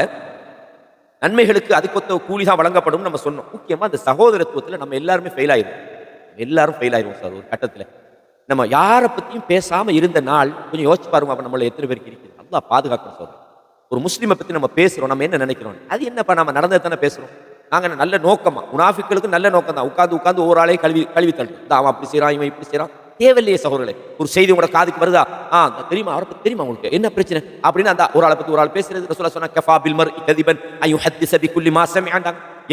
நன்மைகளுக்கு அதுக்கொத்த கூலி தான் வழங்கப்படும் நம்ம சொன்னோம். முக்கியமா இந்த சகோதரத்துவத்தில் நம்ம எல்லாருமே ஃபெயில் ஆயிரும். எல்லாரும் ஃபெயில் ஆயிரும் சார் ஒரு கட்டத்தில். நம்ம யாரை பற்றியும் பேசாம இருந்த நாள் கொஞ்சம் யோசிச்சு பாருங்க. அப்ப நம்மள எத்தனை பேருக்கு இருக்குது? அல்லாஹ் பாதுகாக்கணும் சொல்றேன். ஒரு முஸ்லீமை பத்தி நம்ம பேசுறோம், நம்ம என்ன நினைக்கிறோம்? அது என்னப்பா, நம்ம நடந்தது தானே பேசுறோம். நாங்க நல்ல நோக்கமா, முனாஃபிக்களுக்கு நல்ல நோக்கம் தான், உட்காந்து ஒரு ஆளே கழுவி தள்ளும். அவன் அப்படி செய்யறான், இவன் இப்படி செய்யறான். தேவையில்லையே சகோதரர்களே. ஒரு செய்தி உங்களோட காதுக்கு வருதா, தெரியுமா, அவரை பத்தி தெரியுமா உங்களுக்கு, என்ன பிரச்சனை அப்படின்னு அந்த ஒரு ஆளை பத்தி ஒரு ஆள் பேசுறது. ரசூலுல்லாஹ் சொன்னா, கஃபா பில் மர்இ கதிபன் அன் யுஹத்திஸ பிகுல்லி மா சமிஅ.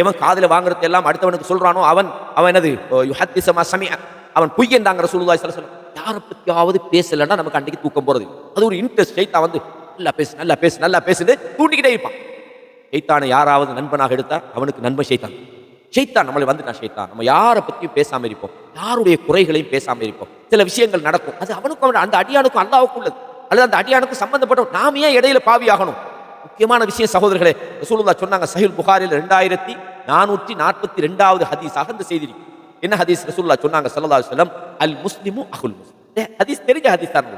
எவன் காதுல வாங்குறது எல்லாம் அடுத்தவனுக்கு சொல்றானோ அவன் என்னது, யுஹத்திஸ மா சமிஅ, அவன் பொய்யன்றாங்க ரசூலுல்லாஹி ஸல்லல்லாஹு அலைஹி வஸல்லம். யாரை பத்தியாவது பேசலன்னா நமக்கு அன்றைக்கு தூக்கம் போறது. அது ஒரு இன்ட்ரெஸ்ட். ஷைத்தான் வந்து நல்லா பேசுன்னு தூண்டிக்கிட்டே இருப்பான். ஷைத்தானை யாராவது நண்பனாக எடுத்தா அவனுக்கு நண்பன் ஷைத்தான். ஷைத்தான் நம்மளை வந்துட்டான். ஷைத்தான் நம்ம யாரை பத்தியும் பேசாம இருப்போம், யாருடைய குறைகளையும் பேசாம இருப்போம். சில விஷயங்கள் நடக்கும், அது அவனுக்கும் அந்த அடியானுக்கும் அல்லாஹ்வுக்கும் உள்ளது, அல்லது அந்த அடியானுக்கும் சம்பந்தப்பட்டோம். நாம ஏன் இடையில பாவியாகணும்? முக்கியமான விஷயம் சகோதரர்களே. ரசூலுல்லாஹ் சொன்னாங்க சஹீஹ் புகாரில் 2442வது ஹதீஸாக இந்த செய்தி. என்ன ஹதீஸ்? ரசூலுல்லாஹ் சொன்னாங்க ஸல்லல்லாஹு அலைஹி வஸல்லம், அல் முஸ்லிமு அஹுல் முஸ்லிம். ஹதீஸ் தெரிஞ்ச ஹதீஸ் தான்.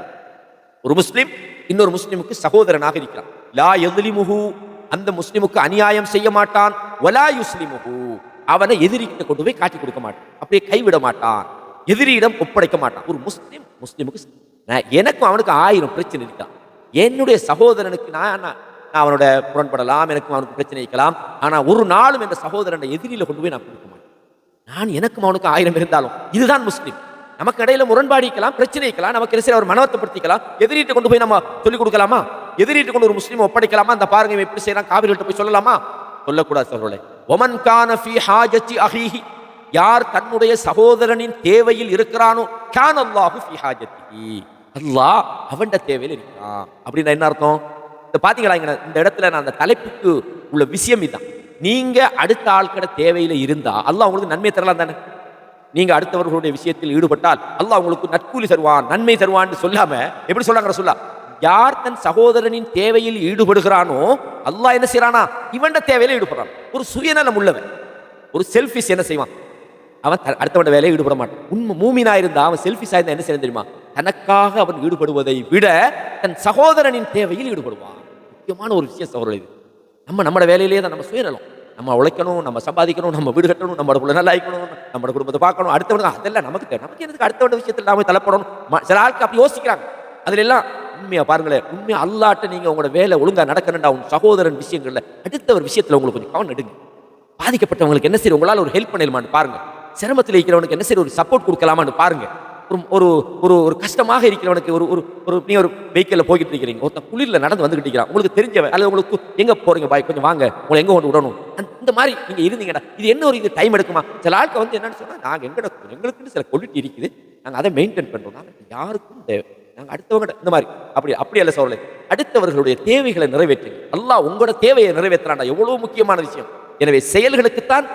ஒரு முஸ்லிம் இன்னொரு முஸ்லிமுக்கு சகோதரனாக இருக்கிறான். லா யஸ்லிமுஹு, அந்த முஸ்லிமுக்கு அநியாயம் செய்ய மாட்டான். வலா யுஸ்லிமுஹு, அவனை எதிரிகிட்ட கொண்டு போய் காட்டி கொடுக்க மாட்டான், அப்படியே கைவிட மாட்டான், எதிரியிடம் ஒப்படைக்க மாட்டான். ஒரு முஸ்லிமுக்கு எனக்கும் அவனுக்கு 1000 பிரச்சனை இருக்கான். என்னுடைய சகோதரனுக்கு நான் அவனோட புறன்படலாம், எனக்கும் அவனுக்கு பிரச்சனை இருக்கலாம். ஆனா ஒரு நாளும் என்ற சகோதரனை எதிரியில கொண்டு போய் நான் கொடுக்க மாட்டேன். நான் எனக்கும் அவனுக்கு 1000 இருந்தாலும் இதுதான் முஸ்லிம். நமக்கு இடையில முரண்பாடிக்கலாம், பிரச்சனை இருக்கலாம், நமக்கு என்ன அவர் மனவத்தைப்படுத்திக்கலாம். எதிரிட்டு கொண்டு போய் நம்ம சொல்லிக் கொடுக்கலாமா? எதிரிட்டு கொண்டு ஒரு முஸ்லீம் ஒப்படைக்கலாமா? அந்த பாருங்க இவன் எப்படி செய்யறான், காவிரிகிட்ட போய் சொல்லலாமா? சொல்லக்கூடாது சகோதரர்களே. ஒமன் கான ஃபீ ஹாஜத்தி அஹீஹி, யார் தன்னுடைய சகோதரனின் தேவையில் இருக்கிறானோ, கான அல்லாஹு ஃபீ ஹாஜத்திஹி, அல்லாஹ் அவன்ட தேவையில் இருக்கிறான். அப்படின்னா என்ன அர்த்தம்? இந்த பாத்தீங்களா, இந்த இடத்துல நான் அந்த தலைப்புக்கு உள்ள விஷயம் இதுதான். நீங்க அடுத்த ஆட்கள தேவையில இருந்தா அல்லாஹ் உங்களுக்கு நன்மை தரலாம் தானே. நீங்க அடுத்தவர்களுடைய விஷயத்தில் ஈடுபட்டால் அல்லாஹ் உங்களுக்கு நற்கூலி தருவான், நன்மை தருவான்னு சொல்லாம எப்படி சொல்றாங்க ரசூலுல்லாஹ்? யார் தன் சகோதரனின் தேவையில் ஈடுபடுகிறானோ அல்லாஹ் என்ன செய்யறானா, இவன் தேவையில ஈடுபடுறான். ஒரு சுயநலம் உள்ளவன், ஒரு செல்ஃபிஷ் என்ன செய்வான், அவன் அடுத்தவன் வேலையை ஈடுபட மாட்டான். உண்மை மூமினா இருந்தா அவன் செல்ஃபிஷா இருந்தா என்ன செய்ய தெரியுமா, தனக்காக அவன் ஈடுபடுவதை விட தன் சகோதரனின் தேவையில் ஈடுபடுவான். முக்கியமான ஒரு விஷயம் சகோதரர் இது. நம்ம வேலையிலேயே தான் நம்ம சுயநலம். நம்ம உழைக்கணும், நம்ம சம்பாதிக்கணும், நம்ம வீடு கட்டணும், நம்ம குடும்பம் நல்லா ஆயிக்கணும், நம்ம குடும்பத்தை பார்க்கணும், அடுத்தவங்க அதெல்லாம் நமக்கு தேவை. நமக்கு எதுக்கு அடுத்தவங்க விஷயத்தில் நாம தலைப்படணும்? சில ஆட்கள் அப்படி யோசிக்கிறாங்க. அதுல எல்லாம் உண்மையா பாருங்களேன், உண்மையா அல்லாட்ட நீங்க உங்களோட வேலை ஒழுங்கா நடக்கணும்டா, உங்க சகோதரன் விஷயங்கள்ல அடுத்தவர் விஷயத்துல உங்களுக்கு கொஞ்சம் கவனம் எடுங்க. பாதிக்கப்பட்டவங்களுக்கு என்ன செய்ய உங்களால் ஒரு ஹெல்ப் பண்ணிடலாமான்னு பாருங்க. சிரமத்தில் இருக்கிறவனுக்கு என்ன செய்ய ஒரு சப்போர்ட் கொடுக்கலாமான்னு பாருங்க. ஒரு ஒரு ஒரு கஷ்டமாக இருக்கிறவனுக்கு ஒரு நீ ஒரு வெஹிக்கிளில் போய்கிட்டு இருக்கிறீங்க, ஒருத்தன் குளிரில் நடந்து வந்துகிட்டு இருக்கிறான், உங்களுக்கு தெரிஞ்சவன் அல்லது உங்களுக்கு எங்க போறீங்க பாய் கொஞ்சம் வாங்க, உங்களை எங்க கொண்டு விடணும், இந்த மாதிரி நீங்க இருந்தீங்கடா. இது என்ன ஒரு இது டைம் எடுக்குமா? சில ஆட்கள் வந்து என்னன்னு சொன்னா, நாங்க எங்களுக்குன்னு சில குவாலிட்டி இருக்குது, நாங்க அதை மெயின்டைன் பண்றோம், நாங்க யாருக்கும் நாங்க அடுத்தவங்க இந்த மாதிரி அப்படி அல்ல சோழலை. அடுத்தவர்களுடைய தேவைகளை நிறைவேற்றுங்க. அல்லாஹ் உங்களோட தேவையை நிறைவேற்றாண்டா எவ்வளவு முக்கியமான விஷயம். எனவே செயல்களுக்குத்தான்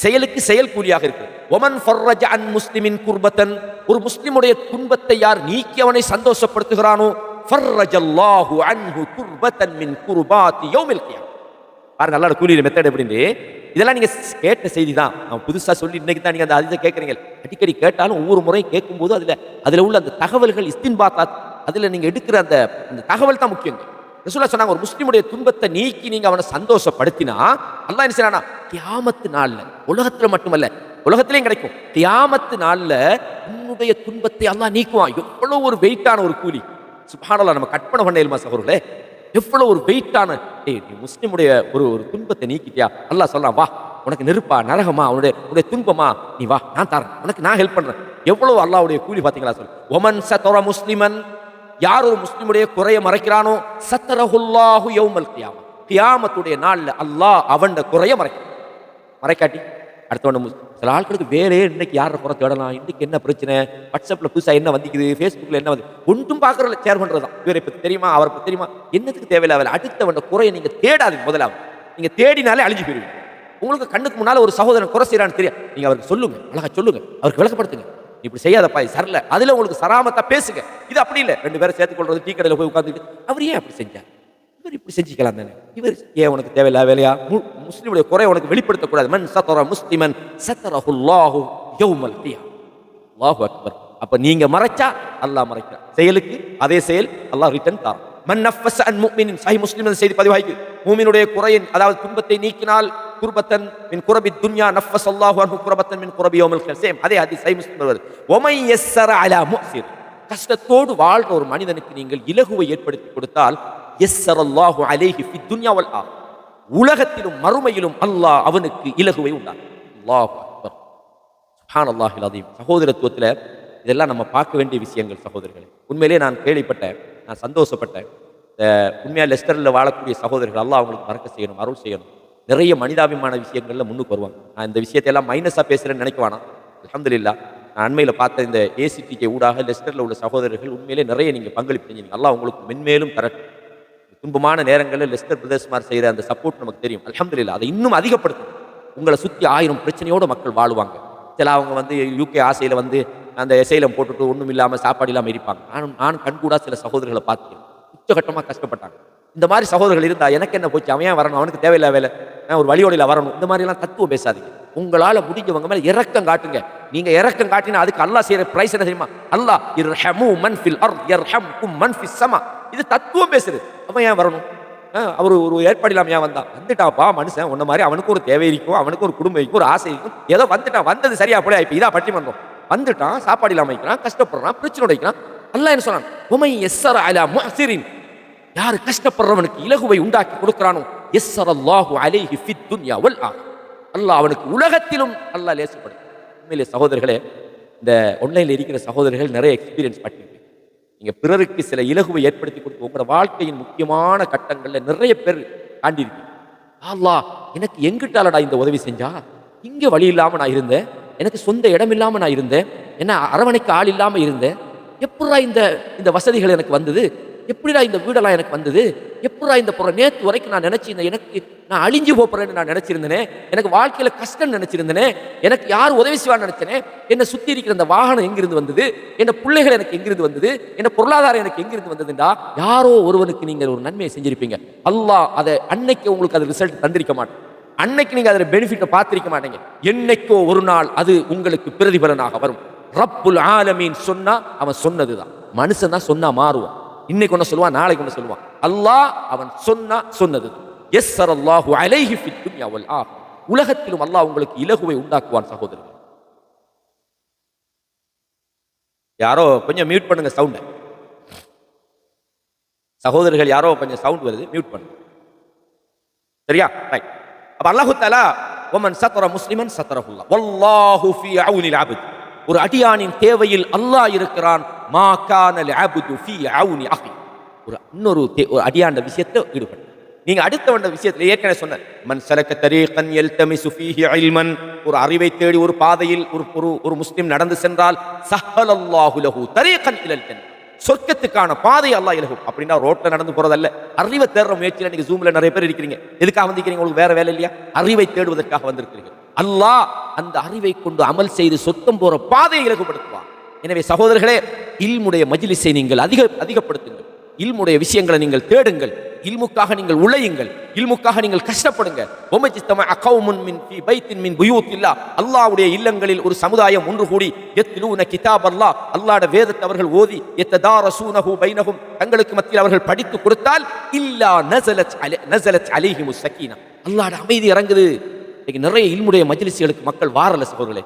செயலுக்கு செயல் கூலியாக இருக்கு. ஒமன் ஃபர்ரஜ அன் முஸ்லிமின் குர்பத்தன், ஒரு முஸ்லிமுடைய துன்பத்தை யார் நீக்கி அவனை சந்தோஷப்படுத்துகிறானோ, ஃபர்ரஜல்லாஹு அன்ஹு குர்பத்தன் மின் குர்பாத்தி யௌமில் கியாமah. பாருங்க அல்லாஹ்வோட கூலியின் மெத்தட் எப்படின்னு. இதெல்லாம் நீங்க கேட்ட செய்தி தான், நான் புதுசா சொல்லி இன்னைக்கு தான் நீங்க அந்த அதிசய கேட்கறீங்க. அடிக்கடி கேட்டாலும் ஒவ்வொரு முறையும் கேட்கும்போது அதுல உள்ள அந்த தகவல்கள் இஸ்தின்பாத், அதுல நீங்க எடுக்கிற அந்த தகவல் தான் முக்கியம். ரசூலுல்லாஹ் சொன்னாங்க, ஒரு முஸ்லிமுடைய துன்பத்தை நீக்கி நீங்க அவனை சந்தோஷப்படுத்தினா அல்லாஹ் என்ன செய்யறானா, கியாமத்து நாள்ல, உலகத்துல மட்டுமல்ல உலகத்திலையும் கிடைக்கும், கியாமத்து நாள்ல உன்னுடைய துன்பத்தை அல்லாஹ் நீக்குவான். எவ்வளவு ஒரு வெயிட்டான ஒரு கூலி. சுப்ஹானல்லாஹ், நம்ம கற்பனை பண்ண இயலுமா சகோதரர்களே? எவ்வளவு ஒரு வெயிட்டான, நீ முஸ்லிமுடைய ஒரு துன்பத்தை நீக்கிட்டியா, அல்லாஹ் சொல்றான், வா உனக்கு நெருப்பா நரகமா உன்னுடைய துன்பமா, நீ வா நான் தரேன் உனக்கு, நான் ஹெல்ப் பண்றேன். எவ்வளவு அல்லாஹ்வுடைய கூலி பாத்தீங்களா? சொல்லு, ஒமன் சதர முஸ்லிமன், யார் ஒரு முஸ்லிமுடைய குறையை மறைக்கிறானோ, சத்தரஹுல்லாஹு யௌமல் கியாமah, கியாமத்துடைய நாள்ல அல்லாஹ் அவன் குறைய மறைக்காட்டி அடுத்தவன். சில ஆட்களுக்கு வேலையே இன்னைக்கு யார குறை தேடலாம், இன்னைக்கு என்ன பிரச்சனை, வாட்ஸ்அப்ல புதுசா என்ன வந்துக்குது, ஃபேஸ்புக்ல என்ன வந்து ஒன்றும் பார்க்கறல, ஷேர் பண்றதுதான். இவரை பத்தி தெரியுமா, அவரை பத்தி தெரியுமா, என்னத்துக்கு தேவையில்லை. அடுத்தவன் குறையை நீங்க தேடாதீங்க. முதலாவது நீங்க தேடினாலே அழிஞ்சு போயிருவீங்க. உங்களுக்கு கண்ணுக்கு முன்னால ஒரு சகோதரன் குறை செய்யறான்னு தெரியும், நீங்க அவருக்கு சொல்லுங்க, அழகா சொல்லுங்க, அவருக்கு விளக்கப்படுத்துங்க, இப்படி செய்யாதப்பா இது சரியில்லை, அதுல உங்களுக்கு சராமத்தா பேசுங்க. இது அப்படி இல்லை, ரெண்டு பேரும் சேர்த்துக் கொள்றது, டீ கடையில் போய் உட்காந்துட்டு அவர் ஏன் அப்படி செஞ்சார், இவர் இப்படி செஞ்சுக்கலாம் தானே, இவர் ஏன் உனக்கு தேவையில்லை வேலையா, முஸ்லிமுடைய குறை உனக்கு வெளிப்படுத்தக்கூடாது. மன் சத்தர முஸ்லிமன் சத்தரஹுல்லாஹு யௌமல் கியாமah. அல்லாஹு அக்பர். அப்ப நீங்க மறைச்சா அல்லாஹ் மறைக்கிறார். செயலுக்கு அதே செயல் அல்லாஹ் ரிட்டர்ன் தரான். மன் நஃபஸ அன் முஃமினின், சஹீஹ் முஸ்லிம் செய்தி பதிவாகி, மூமினுடைய குறையின் அதாவது துன்பத்தை நீக்கினால், குர்பத்தன் மின் குரபி துன்யா நஃபஸல்லாஹு அன்ஹு குர்பத்தன் மின் குரபி யௌமில் கியாமah. சேம் அதே ஹதீஸ் சஹீஹ் முஸ்லிம் வருது. வமை யஸ்ஸர அலா முஃசிர், கஷ்டத்தோடு வாழ்ற ஒரு மனிதனுக்கு நீங்கள் இலகுவை ஏற்படுத்தி கொடுத்தால், யஸ்ஸரல்லாஹு அலைஹி ஃபித் துன்யா வல் ஆஹிரா, உலகத்திலும் மறுமையிலும் அல்லாஹ் அவனுக்கு இலகுவை உண்டாக்கும். அல்லாஹு அக்பர், சுப்ஹானல்லாஹில் அதீம். சகோதரத்துவத்தில் இதெல்லாம் நம்ம பார்க்க வேண்டிய விஷயங்கள் சகோதரர்களே. உண்மையிலேயே நான் கேள்விப்பட்டேன், நான் சந்தோஷப்பட்டேன். உண்மையா லெஸ்டரில் வாழக்கூடிய சகோதரர்கள் அல்லாஹ் அவங்களுக்கு பறக்க செய்யணும், அருள் செய்யணும். நிறைய மனிதாபிமான விஷயங்கள்ல முன்னுக்கு வருவாங்க. நான் இந்த விஷயத்தை எல்லாம் மைனஸா பேசுறேன்னு நினைக்க வேணாம். அல்ஹம்துலில்லாஹ், நான் அண்மையில் பார்த்த இந்த ஏசிடிகே ஊடாக லெஸ்டரில் உள்ள சகோதரர்கள் உண்மையிலே நிறைய நீங்க பங்களிப்பு செஞ்சீங்க. அல்லாஹ் உங்களுக்கு மென்மேலும் தரட்டும். துன்பமான நேரங்களில் லெஸ்டர் பிரதர்ஸ்மார் செய்கிற அந்த சப்போர்ட் நமக்கு தெரியும். அல்ஹம்துலில்லாஹ், அதை இன்னும் அதிகப்படுத்தும். உங்களை சுற்றி 1000 பிரச்சனையோடு மக்கள் வாழ்வாங்க. சில அவங்க வந்து யூகே ஆசையில் வந்து அந்த எசைலம் போட்டுட்டு ஒன்றும் இல்லாமல் சாப்பாடு இல்லாமல் இருப்பாங்க. நானும் கண்கூடா சில சகோதரர்களை பார்த்துக்கிறேன், உச்சகட்டமாக கஷ்டப்பட்டாங்க. இந்த மாதிரி சகோதரர்கள் இருந்தால் எனக்கு என்ன போச்சு, அவன் ஏன் வரணும், அவனுக்கு தேவையில்லை வேலை, ஒரு வழியோடையில் வரணும், இந்த மாதிரிலாம் தத்துவம் பேசாதீங்க. உங்களால் முடிஞ்சவங்க மேலே இறக்கம் காட்டுங்க. நீங்கள் இறக்கம் காட்டினா அதுக்கு அல்லாஹ் செய்கிற பிரைஸ் என்ன தெரியுமா? அல்லாஹ் இர்ஹமு மன் ஃபில் அர்த் யர்ஹம்கும் மன் ஃபிஸ் ஸமா. இது தத்துவம் பேசுறது. அவன் ஏன் வரணும், அவர் ஒரு ஏற்பாடு இல்லாமல் ஏன் வந்துட்டாப்பா மனுஷன், உன்ன மாதிரி அவனுக்கு ஒரு தேவை இருக்கும், அவனுக்கு ஒரு குடும்பம் இருக்கும், ஒரு ஆசை இருக்கும், ஏதோ வந்துட்டான், வந்தது சரியா போல இப்போ இதாக பட்டி பண்ணுறோம், வந்துட்டான் சாப்பாடு இல்லாமல் வைக்கிறான், கஷ்டப்படுறான், பிரச்சனை உடைக்கிறான். அல்லாஹ் என்ன சொன்னான்? உமை யஸ்ஸர அலா முஹ்சிரின், யார் கஷ்டப்படுறவனுக்கு இலகுவை உண்டாக்கி கொடுக்கிறானோ, யஸ்ஸரல்லாஹு அலைஹி ஃபித் துன்யா வல் ஆஹிரா, அல்லாஹ் அவனுக்கு உலகத்திலும் அல்லாஹ் லேசப்படுத்தும். உண்மையிலே சகோதரர்களே, இந்த ஆன்லைனில் இருக்கிற சகோதரர்கள் நிறைய எக்ஸ்பீரியன்ஸ் பண்ணிருப்பீங்க. நீங்க பிறருக்கு சில இலகுவை ஏற்படுத்தி கொடுத்து உங்களோட வாழ்க்கையின் முக்கியமான கட்டங்களில் நிறைய பேர் தாண்டிருக்கீங்க. அல்லாஹ் எனக்கு எங்கிட்டாலடா இந்த உதவி செஞ்சா, இங்க வழி இல்லாம நான் இருந்தேன், எனக்கு சொந்த இடம் இல்லாம நான் இருந்தேன், என்ன அரவணைக்கு ஆள் இல்லாம இருந்தேன், எப்படா இந்த வசதிகள் எனக்கு வந்தது, எப்படிடா இந்த வீடெல்லாம் எனக்கு வந்தது, எப்படா இந்த பொருள் நேற்று வரைக்கும் நான் நினைச்சிருந்தேன், எனக்கு நான் அழிஞ்சு போறேன்னு நான் நினைச்சிருந்தேனே, எனக்கு வாழ்க்கையில கஷ்டம் நினைச்சிருந்தேனே, எனக்கு யார் உதவி செய்வான்னு நினைச்சேனே, என்னை சுத்தி இருக்கிற அந்த வாகனம் எங்கிருந்து வந்தது, என்ன பிள்ளைகள் எனக்கு எங்கிருந்து வந்தது, என்ன பொருளாதாரம் எனக்கு எங்கிருந்து வந்ததுண்டா, யாரோ ஒருவனுக்கு நீங்கள் ஒரு நன்மையை செஞ்சிருப்பீங்க. அல்லாஹ் அதை அன்னைக்கு உங்களுக்கு அது ரிசல்ட் தந்திருக்க மாட்டேன், அன்னைக்கு நீங்க அதில் பெனிஃபிட்டை பார்த்திருக்க மாட்டீங்க. என்னைக்கோ ஒரு நாள் அது உங்களுக்கு பிரதிபலனாக வரும். ரப்புல் ஆலமீன் சொன்னா அவன் சொன்னதுதான். மனுஷன் தான் சொன்னா மாறுவான். இன்னைக்கு ஒன்று சொல்லுவான், நாளைக்கு ஒன்று சொல்லுவான். அல்லாஹ் அவன் சொன்னா சொன்னது. யஸ்ஸரல்லாஹு அலைஹி ஃபித் துன்யா வல் ஆஹிரா. உலகத்திலும் அல்லாஹ் உங்களுக்கு இலகுவை உண்டாக்குவான் சகோதரர்கள். யாரோ கொஞ்சம் மியூட் பண்ணுங்க சவுண்ட. சகோதரர்கள் யாரோ கொஞ்சம் சவுண்ட் வருது, மியூட் பண்ணுங்க. சரியா? ரைட். அப்ப அல்லாஹ் தஆலா வமன் சத்தர முஸ்லிமன் சத்தரஹுல்லாஹ் வல்லாஹு ஃபீ அவுனில் அப்த். ஒரு அடியானின் தேவையில் அல்லாஹ் இருக்கிறான். மா கானல் அப்து ஃபீ அவுனி அஹி. ஒரு இன்னொரு அடியாண்ட விஷயத்தை ஈடுபட்டு நீங்க அடுத்தவண்ட விஷயத்துல ஏற்கனவே சொன்ன மன் சலக தரீகன் யல்தமிசு ஃபீஹி இல்மன். ஒரு அறிவை தேடி ஒரு பாதையில் ஒரு முஸ்லிம் நடந்து சென்றால் சஹலல்லாஹு லஹு தரீகன் இலல் ஜன்னah. சொர்க்கத்துக்கான பாதை அல்லாஹ் இலகும். அப்படின்னா ரோட்ல நடந்து போறதல்ல, அறிவை தேடுற முயற்சியில நீங்க ஜூம்ல நிறைய பேர் இருக்கிறீங்க. எதுக்காக வந்திருக்கிறீங்க? உங்களுக்கு வேற வேலை இல்லையா? அறிவை தேடுவதற்காக வந்திருக்கிறீங்க. அல்லாஹ் அந்த அறிவை கொண்டு அமல் செய்து சொர்க்கம் போற பாதையை இலகுபடுத்துவார். எனவே சகோதரர்களே, இல்முடைய மஜ்லிஸை நீங்கள் அதிகப்படுத்துங்கள். இல்முடைய விஷயங்களை நீங்கள் தேடுங்கள். இல்முக்காக நீங்கள் உழையுங்கள். இல்முக்காக நீங்கள் கஷ்டப்படுங்க. அல்லாஹ்வுடைய இல்லங்களில் ஒரு சமுதாயம் ஒன்று கூடி யத்லூன கிதாப் அல்லாஹ், அல்லாஹ்வுடைய வேதத்தை அவர்கள் ஓதி யத்ததாரசூனஹு பைனஹும், தங்களுக்கு மத்தியில் அவர்கள் படித்து கொடுத்தால் இல்லா நஸலத் அலைஹிமுஸ் ஸகீனா, அல்லாஹ்வுடைய அமைதி இறங்குது. நிறைய இல்முடைய மஜ்லிஸ்களுக்கு மக்கள் வாரல சகோதரர்களே.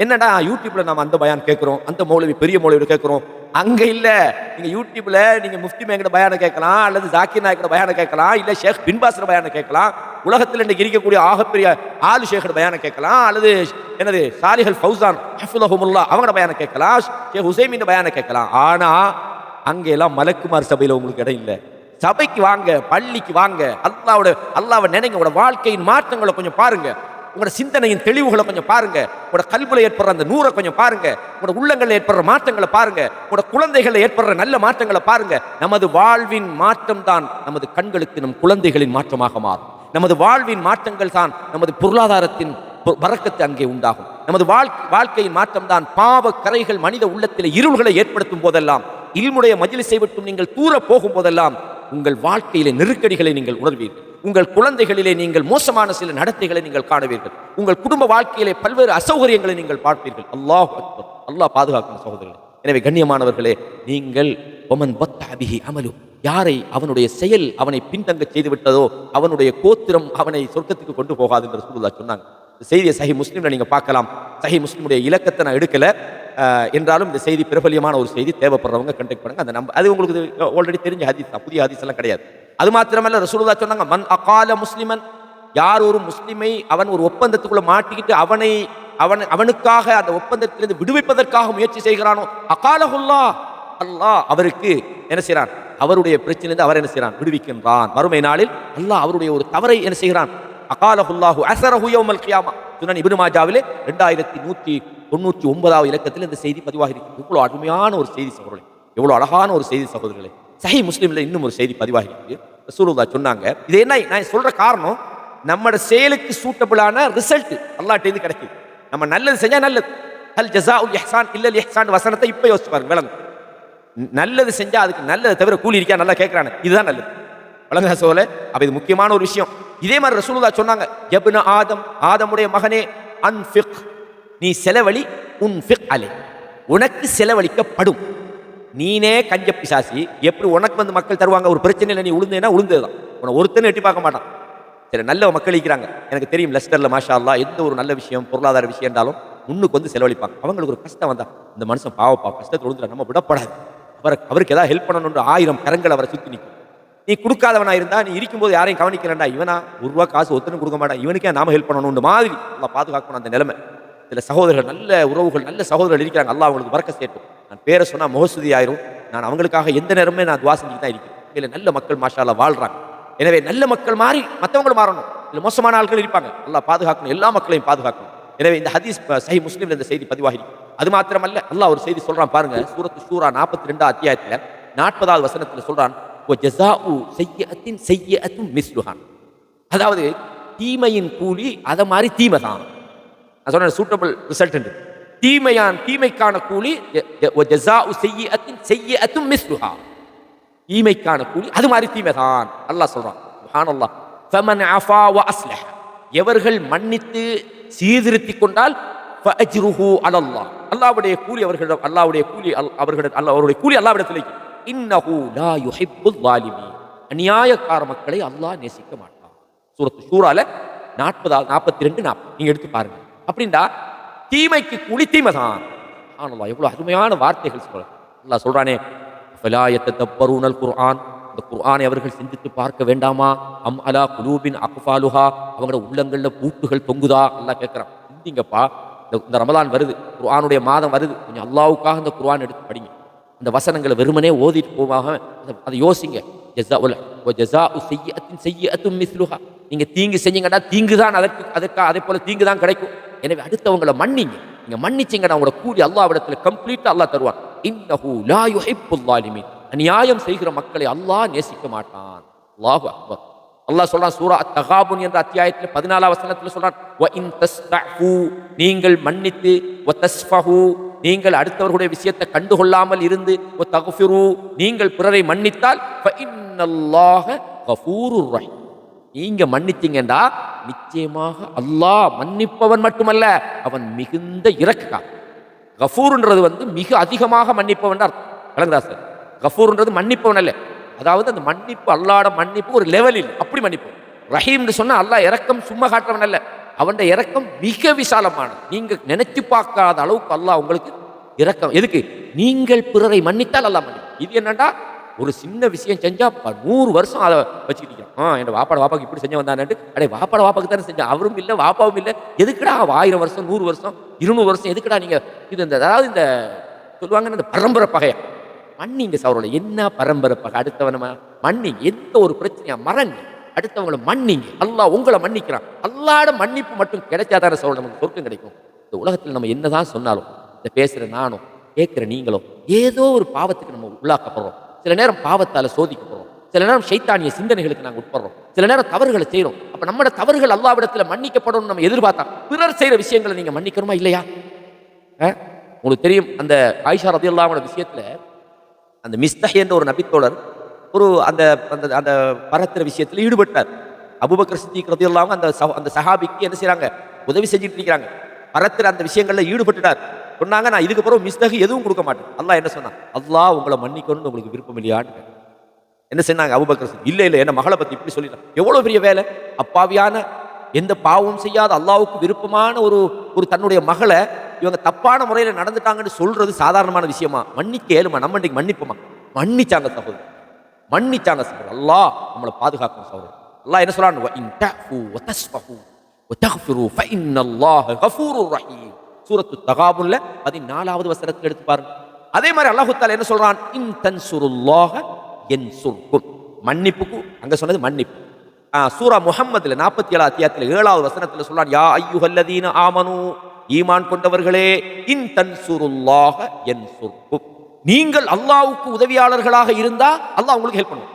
என்னடா யூடியூப்ல நாம அந்த பயான் கேட்கிறோம், அந்த மௌலவி பெரிய மௌலவி கேட்கிறோம். அங்க இல்ல, நீங்க யூடியூப்ல நீங்க முஃப்தி மேங்கட பயான கேட்கலாம், அல்லது ஜாக்கிர் நாயக்கோட பயான கேட்கலாம், இல்ல ஷேக் பின் பாஸ்ர பயான கேட்கலாம், உலகத்தில் இன்னைக்கு இருக்கக்கூடிய ஆகப்பெரிய ஆலு ஷேக்கோட பயான கேட்கலாம், அல்லது என்னது சாலிஹல் ஃபௌசான் ஹஃபிலஹுமுல்லாஹ் அவங்களோட பயான கேட்கலாம், ஷேக் ஹுசைமின் பயான கேட்கலாம். ஆனா அங்க எல்லாம் மலக்குமார் சபையில உங்களுக்கு இடம் இல்லை. சபைக்கு வாங்க, பள்ளிக்கு வாங்க, அல்லாஹ்வை நினைங்க. உங்களோட வாழ்க்கையின் மாற்றங்களை கொஞ்சம் பாருங்க, உங்களோட சிந்தனையின் தெளிவுகளை கொஞ்சம் பாருங்க, உங்களோட கல்வில ஏற்படுற அந்த நூரை கொஞ்சம் பாருங்க, உங்களோட உள்ளங்களில் ஏற்படுற மாற்றங்களை பாருங்க, உங்களோட குழந்தைகளில் ஏற்படுற நல்ல மாற்றங்களை பாருங்க. நமது வாழ்வின் மாற்றம் தான் நமது கண்களுக்கு நம் குழந்தைகளின் மாற்றமாக மாறும். நமது வாழ்வின் மாற்றங்கள் தான் நமது பொருளாதாரத்தின் பரக்கத்து அங்கே உண்டாகும். நமது வாழ்க்கையின் மாற்றம் தான் பாவ கரைகள் மனித உள்ளத்தில் இருள்களை ஏற்படுத்தும் போதெல்லாம், இல்முடைய மஜ்லிஸை விட்டு நீங்கள் தூர போகும் போதெல்லாம் உங்கள் வாழ்க்கையிலே நெருக்கடிகளை நீங்கள் உணர்வீர்கள். உங்கள் குழந்தைகளிலே நீங்கள் மோசமான சில நடத்தைகளை நீங்கள் காணுவீர்கள். உங்கள் குடும்ப வாழ்க்கையிலே பல்வேறு அசௌகரியங்களை நீங்கள் பார்ப்பீர்கள். அல்லாஹ் அக்பர். அல்லாஹ் பாதுகாக்கும் சகோதரர்களே. எனவே கண்ணியமானவர்களே, நீங்கள் ஒமன் பத்தபிஹி அமலு, யாரை அவனுடைய செயல் அவனை பின்தங்க செய்து விட்டதோ அவனுடைய கோத்திரம் அவனை சொர்க்கத்துக்கு கொண்டு போகாது என்று ரசூலுல்லாஹ் சொன்னாங்க. செய்தியை சஹி முஸ்லிம்ல நீங்க பார்க்கலாம். சஹி முஸ்லிமுடைய இலக்கத்தை நான் எடுக்கல, என்றாலும் இந்த செய்தி பிரபலியமான ஒரு செய்தி. தேவைப்படுறவங்க கண்டெக்ட் பண்ணுங்க. அந்த அது உங்களுக்கு ஆல்ரெடி தெரிஞ்ச ஹதீஸ் தான், புதிய ஹதீஸ் எல்லாம் கிடையாது. அது மாத்திரமல்ல, ரசூலுல்லாஹ் சொன்னாங்க, மன் அகால முஸ்லிமன், யார் ஒரு முஸ்லிமை அவன் ஒரு ஒப்பந்தத்துக்குள்ள மாட்டிக்கிட்டு அவனுக்காக அந்த ஒப்பந்தத்திலிருந்து விடுவிப்பதற்காக முயற்சி செய்கிறானோ, அகாலஹுல்லாஹ், அல்லாஹ் அவருக்கு என்ன செய்கிறான்? அவருடைய பிரச்சனையிலிருந்து அவர் என்ன செய்கிறான்? விடுவிக்கின்றான். மறுமை நாளில் அல்லாஹ் அவருடைய ஒரு தவறை என்ன செய்கிறான்? அகாலஹுல்லாஹு அஸரஹு யௌமல் கியாமா. சுனன் இப்னு மாஜாவிலே 2199வது இலக்கத்தில் இந்த செய்தி பதிவாகி இருக்கு. இவ்வளவு அருமையான ஒரு செய்தி சகோதரர்களே, எவ்வளவு அழகான ஒரு செய்தி சகோதரர்களே. சஹீஹ் முஸ்லிம்ல இன்னும் ஒரு செய்தி பதிவாகி இருக்கு. ரசூலுல்லாஹ் சொன்னாங்க, இது என்ன நான் சொல்ற காரணம், நம்மட செயலுக்கு சூட்டபிளான ரிசல்ட் அல்லாஹ்ட்ட இருந்து கிடைக்குது. நம்ம நல்லது செஞ்சா நல்லது. ஹல் ஜஸாஉல் இஹ்சான் இல்லல் இஹ்சான் வசனத்தை இப்ப யோசிச்சு பாருங்க, விளங்கும். நல்லது செஞ்சா அதுக்கு நல்லதை தவிர கூலி இருக்கா? நல்லா கேட்கிறானே, இதுதான் நல்லது. வழங்க சோல. அப்ப இது முக்கியமான ஒரு விஷயம். இதே மாதிரி ரசூலுல்லாஹ் சொன்னாங்க, யப்ன ஆதம், ஆதமுடைய மகனே, அன்ஃபிக், நீ செலவழி, உன்ஃபிக் அலை, உனக்கு செலவழிக்கப்படும். நீனே கஞ்ச பிசாசி, எப்படி உனக்கு வந்து மக்கள் தருவாங்க? ஒரு பிரச்சனையில் நீ உளுந்தேன்னா உளுந்ததுதான், உன ஒருத்தனை எட்டி பார்க்க மாட்டான். சில நல்ல மக்கள் இருக்கிறாங்க, எனக்கு தெரியும், லெஸ்டர்ல மாஷா அல்லாஹ், எந்த ஒரு நல்ல விஷயம் பொருளாதார விஷயம் இருந்தாலும் முன்னுக்கு வந்து செலவழிப்பாங்க. அவங்களுக்கு ஒரு கஷ்டம் வந்தா, இந்த மனுஷன் பாவப்பா, கஷ்டத்தில் விழுந்துட, நம்ம விடப்படாது, அவருக்கு ஏதாவது ஹெல்ப் பண்ணணுன்ற 1000 கரங்கள் அவரை சுற்றி நிற்கும். நீ கொடுக்காதவனா இருந்தா, நீ இருக்கும்போது யாரையும் கவனிக்கிறேன்டா, இவனா ஒரு ரூபா காசு ஒருத்தனும் கொடுக்க மாட்டான், இவனுக்கே நாம ஹெல்ப் பண்ணணுன்ற மாதிரி அல்லாஹ் பாதுகாக்கணும் அந்த நிலைமை. சில சகோதரர்கள், நல்ல உறவுகள், நல்ல சகோதரர்கள் இருக்கிறாங்க, அல்லாஹ் அவங்களுக்கு பரக்கத் சேர்க்கும். நான் பேரை சொன்னா முகஸ்துதி ஆயிரும். நான் அவங்களுக்காக எந்த நேரமே நான் துஆ செஞ்சுட்டு தான் இருக்கிறேன். இல்லை நல்ல மக்கள் மாஷா அல்லாஹ் வாழ்றாங்க. எனவே நல்ல மக்கள் மாறி மற்றவங்களும் மாறணும். இல்லை மோசமான ஆட்கள் இருப்பாங்க, அல்லாஹ் பாதுகாக்கணும், எல்லா மக்களையும் பாதுகாக்கணும். எனவே இந்த ஹதீஸ் சஹீஹ் முஸ்லிம்ல இந்த செய்தி பதிவாகி. அது மாத்திரமல்ல, அல்லாஹ் ஒரு செய்தி சொல்றான் பாருங்க. சூரத்து ஷூரா 42 அத்தியாயத்துல 40வது வசனத்துல சொல்றான், வஜஸாஉ ஸய்யிஅத்தின் ஸய்யிஅத்தும் மிஸ்லுஹா. அதாவது தீமையின் கூலி அத மாதிரி தீமை தான். நான் சொன்ன சூட்டபிள் ரிசல்ட். தீமைக்கான கூலி வஜஸாஉ ஸய்யிஅத்தின் ஸய்யிஅத்தும் மிஸ்லுஹா. தீமைக்கான கூலி அது மாதிரி தீமை தான். அல்லாஹ் சொல்றான். சுப்ஹானல்லாஹ். ஃபமன் அஃபா வ அஸ்லஹ, எவர்கள் மன்னித்து சீர்திருத்திக் கொண்டால் ஃபஅஜ்ருஹு அலல்லாஹ், அல்லாஹ்வுடைய கூலி அவர்களிடம், அல்லாஹ்வுடைய கூலி அவருடைய கூலி அல்லாஹ்விடத்தில் இருக்கு. இன்னஹு லா யுஹிப்புல் ஸாலிமீன், அநியாயக்கார மக்களை அல்லாஹ் நேசிக்க மாட்டான். சூரத்து ஷூரால 42 40 நீங்க எடுத்து பாருங்க. அப்படின்னா தீமைக்கு கூலி தீமை தான். சுப்ஹானல்லாஹ், எவ்வளவு அருமையான வார்த்தைகள் சொல்ற. அல்லாஹ் சொல்றானே, ஃபலா யத்ததப்பரூனல் குர்ஆன், இந்த குர்ஆனை அவர்கள் சிந்தித்து பார்க்க வேண்டாமா? அம் அலா குலூபின் அக்ஃபாலுஹா, அவங்களோட உள்ளங்கள்ல பூட்டுகள் தொங்குதா? அல்லாஹ் கேட்கிறான். சிந்திங்கப்பா, இந்த ரமலான் வருது, குர்ஆனுடைய மாதம் வருது, கொஞ்சம் அல்லாஹ்வுக்காக இந்த குர்ஆன் எடுத்து படிங்க. அந்த வசனங்களை வெறுமனே ஓதிட்டு போவாக அதை யோசிங்க. ஜஸாஉ ஸய்யிஅத்தின் ஸய்யிஅத்தும் மிஸ்லுஹா, நீங்க தீங்கு செஞ்சீங்கடா தீங்கு தான் அதற்கு அதே போல தீங்கு தான் கிடைக்கும். எனவே அடுத்தவங்களை மன்னிங்க. நீங்க மன்னிச்சீங்கன்னா உங்களோட கூலி அல்லாஹ்விடத்தில் கம்ப்ளீட்டா அல்லாஹ் தருவான். இன்னஹு லா யுஹிப்புல் ஸாலிமீன், அநியாயம் செய்கிற மக்களை அல்லாஹ் நேசிக்க மாட்டான். அல்லாஹு அக்பர். அல்லாஹ் சொல்றான் சூரா அத்-தகாபுன் என்ற அத்தியாயத்தில் 14 வசனத்தில் சொல்றான், வ இன் தஸ்தஃபு, நீங்கள் மன்னித்து, வ தஸ்ஃபஹு, நீங்கள் அடுத்தவர்களுடைய விஷயத்தை கண்டுகொள்ளாமல் இருந்து, வ தக்ஃபிரு, நீங்கள் பிறரை மன்னித்தால், ஃப இன்னல்லாஹ கஃபூருர் ரஹீம், நீங்க மன்னிச்சீங்கடா நிச்சயமாக அல்லாஹ் மன்னிப்பவன் மட்டுமல்ல, அவன் மிகுந்த இரக்கக்காரன். கஃபூர்ன்றது மிக அதிகமாக மன்னிப்பவன் அர்த்தம். விளங்குதா சார்? கஃபூர்ன்றது மன்னிப்பவன் அல்ல, அதாவது அந்த மன்னிப்பு அல்லாஹ்வுடைய மன்னிப்பு ஒரு லெவலில் அப்படி மன்னிப்பு. ரஹீம்னு சொன்னா அல்லாஹ் இரக்கம் சும்மா காட்டுறவன் அல்ல, அவன் இரக்கம் மிக விசாலமானது. நீங்க நினைச்சு பார்க்காத அளவுக்கு அல்லாஹ் உங்களுக்கு இரக்கம். எதுக்கு? நீங்கள் பிறரை மன்னித்தால் அல்லாஹ் மன்னிப்பு. இது என்னன்னா, ஒரு சின்ன விஷயம் செஞ்சா 100 வருஷம் அதை வச்சுக்கிட்டீங்க. என் வாப்பாக்கு இப்படி செஞ்ச வந்தானு, அடே வாப்பாக்கு தானே செஞ்சேன், அவரும் இல்லை வாப்பாவும் இல்லை, எதுக்குடா 1000 வருஷம் 100 வருஷம் 200 வருஷம் எதுக்குடா நீங்க இது? அதாவது இந்த சொல்லுவாங்க இந்த பரம்பரை பகைய மன்னிங்க சவரோட. என்ன பரம்பரை பகை? அடுத்தவன மன்னிங்க. எந்த ஒரு பிரச்சனையா மறங்க, அடுத்தவங்களை மன்னிங்க. அல்லாஹ் உங்களை மன்னிக்கிறான். அல்லாஹ்வோட மன்னிப்பு மட்டும் கிடைச்சாதான சவரோட நமக்கு சொர்க்கம் கிடைக்கும். இந்த உலகத்தில் நம்ம என்னதான் சொன்னாலும், இந்த பேசுற நானும் கேட்கிற நீங்களும் ஏதோ ஒரு பாவத்துக்கு நம்ம உள்ளாக்கப்படுறோம். சில நேரம் பாவத்தால சோதிக்கப்படுறோம், சில நேரம் ஷைத்தானிய சிந்தனைகளுக்கு நாங்கள் உட்படுறோம், சில நேரம் தவறுகளை செய்யறோம். அப்ப நம்மளோட தவறுகள் அல்லாஹ்விடத்துல மன்னிக்கப்படும் நம்ம எதிர்பார்த்தா, பிறர் செய்யற விஷயங்களை நீங்க மன்னிக்கணுமா இல்லையா? உங்களுக்கு தெரியும், அந்த ஆயிஷா ரலியல்லாஹு அன்ஹா விஷயத்துல அந்த மிஸ்தஹ் என்ற ஒரு நபித்தோழர் ஒரு அந்த அந்த பரத்திர விஷயத்துல ஈடுபட்டார். அபூபக்கர் சித்திக் ரலியல்லாஹு அன்ஹு அந்த சஹாபிக்கு என்ன செய்றாங்க? உதவி செஞ்சுட்டு இருக்கிறாங்க. பரத்திர அந்த விஷயங்கள்ல ஈடுபட்டுட்டார். சொன்னாங்க, நான் இதுக்கு பிறகு மிஸ்தஹ் எதுவும் கொடுக்க மாட்டேன். அல்லாஹ் என்ன சொன்னான்? அல்லாஹ் உங்களை மன்னிக்கணும்னு உங்களுக்கு விருப்பம் இல்லையான்னு என்ன சொன்னாங்க? அபூபக்கர் சித்திக் இல்ல என்ன மகளை பத்தி இப்படி சொல்லிட்டான். எவ்வளவு பெரிய வேலை! அப்பாவியான எந்த பாவமும் செய்யாத அல்லாஹ்வுக்கு விருப்பமான ஒரு தன்னுடைய மகளை இவங்க தப்பான முறையில நடந்துட்டாங்கன்னு சொல்றது சாதாரணமான விஷயமா? மன்னிக்க ஏழுமா? நம்ம இன்னைக்கு மன்னிப்போமா? மன்னிச்சாங்க சகோதரர், மன்னிச்சாங்க சகோதரர். அல்லாஹ் நம்மளை பாதுகாக்கணும் சகோதரர். அல்லாஹ் என்ன சொல்றான்? வ இன் தஃபு வ தஸ்ஃபஹு வ தக்ஃபிரு ஃப இன்னல்லாஹ கஃபூருர் ரஹீம். சூரத்து தகாபுன்ல 14வது வசனத்தில் எடுத்து பாருங்க. அதே மாதிரி அல்லாஹ் தஆலா என்ன சொல்றான்? இன் தன்சுருல்லாஹ யன்சுர்கும். மன்னிப்புக்கு அங்க சொன்னது மன்னிப்பு. சூரா முஹம்மதுல 47 அத்தியாயத்துல 7வது வசனத்துல சொல்றான், யா அய்யுஹல்லதீன ஆமனு, ஈமான் கொண்டவர்களே, இன் தன்சுருல்லாஹ யன்சுர்கும், நீங்கள் அல்லாஹ்வுக்கு உதவியாளர்களாக இருந்தா அல்லாஹ் உங்களுக்கு ஹெல்ப் பண்ணும்.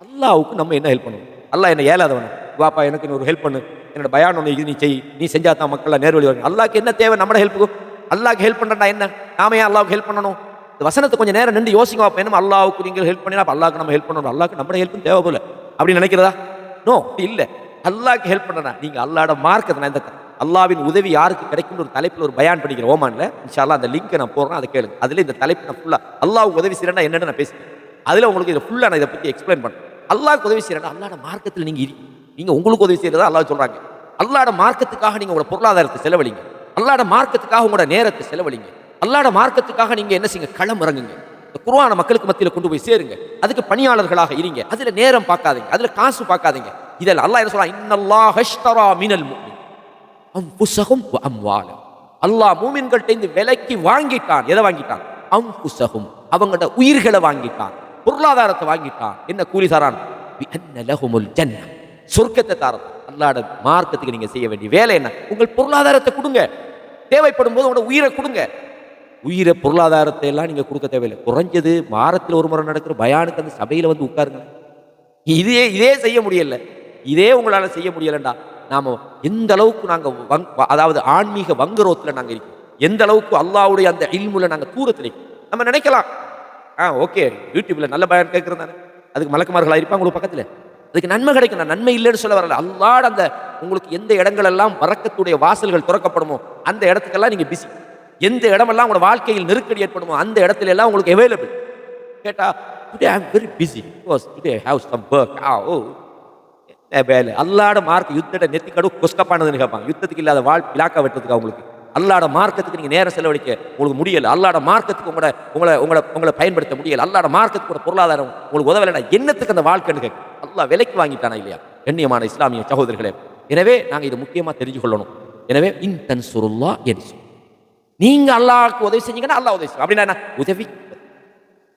அல்லாஹ்வுக்கு நம்ம என்ன ஹெல்ப் பண்ணுவோம்? அல்லாஹ் என்ன ஏலாதவன? வாப்பா எனக்கு ஒரு ஹெல்ப் பண்ணு, என்னோட பயான் ஒன்று இது நீ செய், நீ செஞ்சா தான் மக்கள் நேர்வழி வருங்க. அல்லாஹ்க்கு என்ன தேவை? நம்மளோட ஹெல்ப்புக்கு. அல்லாஹ்க்கு ஹெல்ப் பண்றா என்ன? நாம ஏன் அல்லாஹ்வுக்கு ஹெல்ப் பண்ணணும்? இந்த வசனத்தை கொஞ்சம் நேரம் நின்று யோசிங்க. அப்ப என்ன அல்லாஹ்வுக்கு நீங்கள் ஹெல்ப் பண்ணினா அப்ப அல்லாஹ்க்கு நம்ம ஹெல்ப் பண்ணணும். அல்லாஹ்க்கு நம்ம ஹெல்ப்பும் தேவை போல அப்படி நினைக்கிறதா? நோ, இல்ல. அல்லாஹ்க்கு ஹெல்ப் பண்ணனா நீங்க அல்லாஹ்வோட மார்க்கத்தை, நான் இந்த அல்லாஹ்வின் உதவி யாருக்கு கிடைக்கும்னு ஒரு தலைப்பில் ஒரு பயான் படிக்கிறேன் ஓமான்ல. இன்ஷா அல்லாஹ் அந்த லிங்க் நான் போடுறேன், அதை கேளுங்க. அதுல இந்த தலைப்பு நான் ஃபுல்லா அல்லாஹ்வுக்கு உதவி செய்யறேன்னா என்னன்னு நான் பேசுறேன். அதுல உங்களுக்கு இதை ஃபுல்லா நான் இதை பத்தி எக்ஸ்பிளைன் பண்றேன். அல்லாஹ்வுக்கு உதவி செய்யறேன்னா அல்லாஹ்வோட மார்க்கத்தில் நீங்க உங்களுக்கு உதவி செய்யறதா அல்லாஹ் சொல்றாங்க. அல்லாஹ்வோட மார்க்கத்துக்காக நீங்க உங்களோட பொருளாதாரத்தை செலவழிங்க, அல்லாஹ்வோட மார்க்கத்துக்காக உங்களோட நேரத்தை செலவழிங்க, அல்லாஹ்வோட மார்க்கத்துக்காக நீங்க என்ன செய்யுங்க? களம் இறங்குங்க. இந்த குர்ஆனை மக்களுக்கு மத்தியில் கொண்டு போய் சேருங்க. அதுக்கு பணியாளர்களாக இருங்க. அதுல நேரம் பார்க்காதீங்க, அதுல காசு பார்க்காதீங்க. இதெல்லாம் அல்லாஹ் என்ன சொல்றான்? இன்னல்லாஹ அஷ்தரா மினல் முஃமின் அன்ஃபுஸஹும் வ அம்வாலஹும். அல்லாஹ் மூமின்கள்ட்ட இந்த விலைக்கு வாங்கிட்டான். எதை வாங்கிட்டான்? அன்ஃபுஸஹும், அவங்களோட உயிர்களை வாங்கிட்டான், பொருளாதாரத்தை வாங்கிட்டான். என்ன கூலி தரான்? பி அன்ன லஹுமுல் ஜன்னah, சொர்க்கத்தை தரான். அல்லாஹ்வோட மார்க்கத்துக்கு நீங்க செய்ய வேண்டிய வேலை என்ன? உங்கள் பொருளாதாரத்தை கொடுங்க, தேவைப்படும் போது உங்களோட உயிரை கொடுங்க. உயிரை பொருளாதாரத்தை எல்லாம் நீங்க கொடுக்க தேவையில்லை. குறைஞ்சது வாரத்தில் ஒரு முறை நடக்கிற பயானுக்கு அந்த சபையில வந்து உட்காருங்க. இதே செய்ய முடியல, இதே உங்களால செய்ய முடியலண்டா நாம எந்த அளவுக்கு நாங்க அதாவது ஆன்மீக வங்குரோத்துல நாங்க இருக்கோம், எந்த அளவுக்கு அல்லாஹ்வுடைய அந்த இல்முல நாங்க தூரத்தில் இருக்கோம். நம்ம நினைக்கலாம் ஓகே யூடியூப்ல நல்ல பயான் கேட்கறது தானே, அதுக்கு மலக்குமார்களா இருப்பாங்க உங்களுக்கு பக்கத்துல, அதுக்கு நன்மை கிடைக்கும். நான் நன்மை இல்லைன்னு சொல்ல வரல. அல்லாஹ் அந்த உங்களுக்கு எந்த இடங்கள் எல்லாம் வரக்கத்துடைய வாசல்கள் திறக்கப்படுமோ அந்த இடத்துக்கெல்லாம் நீங்க பிஸி. எந்த இடமெல்லாம் உங்களோட வாழ்க்கையில் நெருக்கடி ஏற்படுமோ அந்த இடத்துல எல்லாம் உங்களுக்கு அவைலபிள். கேட்டா today I am very busy because today I have some work. வேலை அல்லாட மார்க் யுத்தத்தை நெத்தி கடு கொஸ்கப்பானதுன்னு கேட்பாங்க. யுத்தத்துக்கு இல்லாத இலாக்கா வெட்டுறதுக்கு அவங்களுக்கு அல்லாட மார்க்கத்துக்கு நீங்க நேரம் செலவழிக்க உங்களுக்கு முடியல, அல்லாட மார்க்கத்துக்கு உங்களை பயன்படுத்த முடியல, அல்லாட மார்க்கத்துக்கு பொருளாதாரம் உங்களுக்கு உதவலைன்னா என்னத்துக்கு அந்த வாழ்க்கைன்னு கேட்க அல்லாஹ் விலைக்கு வாங்கிட்டானா இல்லையா? கண்ணியமான இஸ்லாமிய சகோதரர்களே, எனவே நாங்க இது முக்கியமா தெரிஞ்சு கொள்ளணும். எனவே இன் தன்சுருல்லாஹ் யன்சுர், நீங்க அல்லாஹ்வுக்கு உதவி செஞ்சீங்கன்னா அல்லாஹ் உதவி செய்வான். அப்படின்னா உதவி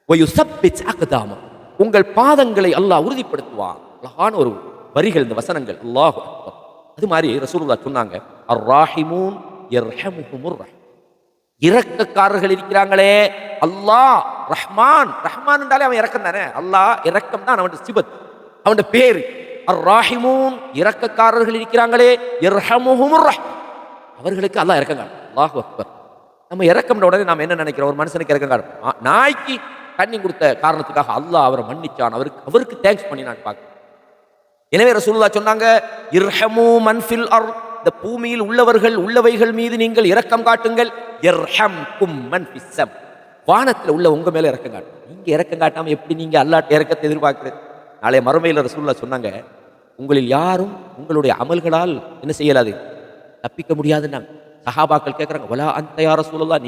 வயுஸப்பித் அக்தாமக்கும், உங்கள் பாதங்களை அல்லாஹ் உறுதிப்படுத்துவான். அழகான ஒரு வரிகள் இந்த வசனங்கள். அல்லாஹு அக்பர். அது மாதிரி ரசூலுல்லாஹ் சொன்னாங்க அர் ராஹிமூன் யர்ஹமுஹுமுர் ரஹ்மான், இரக்கக்காரர்கள் இருக்கிறாங்களே அல்லாஹ் ரஹ்மான். ரஹ்மான் என்றாலே அவன் இரக்கம் தானே, அல்லாஹ் இரக்கம் தான் அவனுடைய சிபத், அவனுடைய பேரு. அர் ராஹிமூன், இரக்கக்காரர்கள் இருக்கிறாங்களே யர்ஹமுஹுமுர் ரஹ்மான், அவர்களுக்கு அல்லாஹ் இரக்கம் காட்டும். அல்லாஹு அக்பர். நம்ம இரக்கம்ன்ற உடனே நாம் என்ன நினைக்கிறோம், ஒரு மனுஷனுக்கு இரக்கம் காட்டும். நாய்க்கு தண்ணி கொடுத்த காரணத்துக்காக அல்லாஹ் அவரை மன்னிச்சான், அவருக்கு தேங்க்ஸ் பண்ணி நான் பார்க்கிறேன். எனவே ரசூலுல்லாஹ் சொன்னாங்க இர்ஹமு மன் ஃபில் அர்த், இந்த பூமியில் உள்ளவைகள் மீது நீங்கள் இரக்கம் காட்டுங்கள். யர்ஹம்கும் மன் ஃபிஸ் ஸம், வானத்தில் உள்ள உங்க மேல இரக்கம் காட்டும். நீங்க இரக்கம் காட்டாம எப்படி நீங்க அல்லாஹ்ட்ட இரக்கத்தை எதிர்பார்க்கிறது? நாளை மறுமையில் ரசூலுல்லாஹ் சொன்னாங்க உங்களில் யாரும் உங்களுடைய அமல்களால் என்ன செய்யலாது, தப்பிக்க முடியாதுன்னாங்க. சஹாபாக்கள் கேட்கறாங்க வலா அன்த யா ரசூலுல்லாஹ்,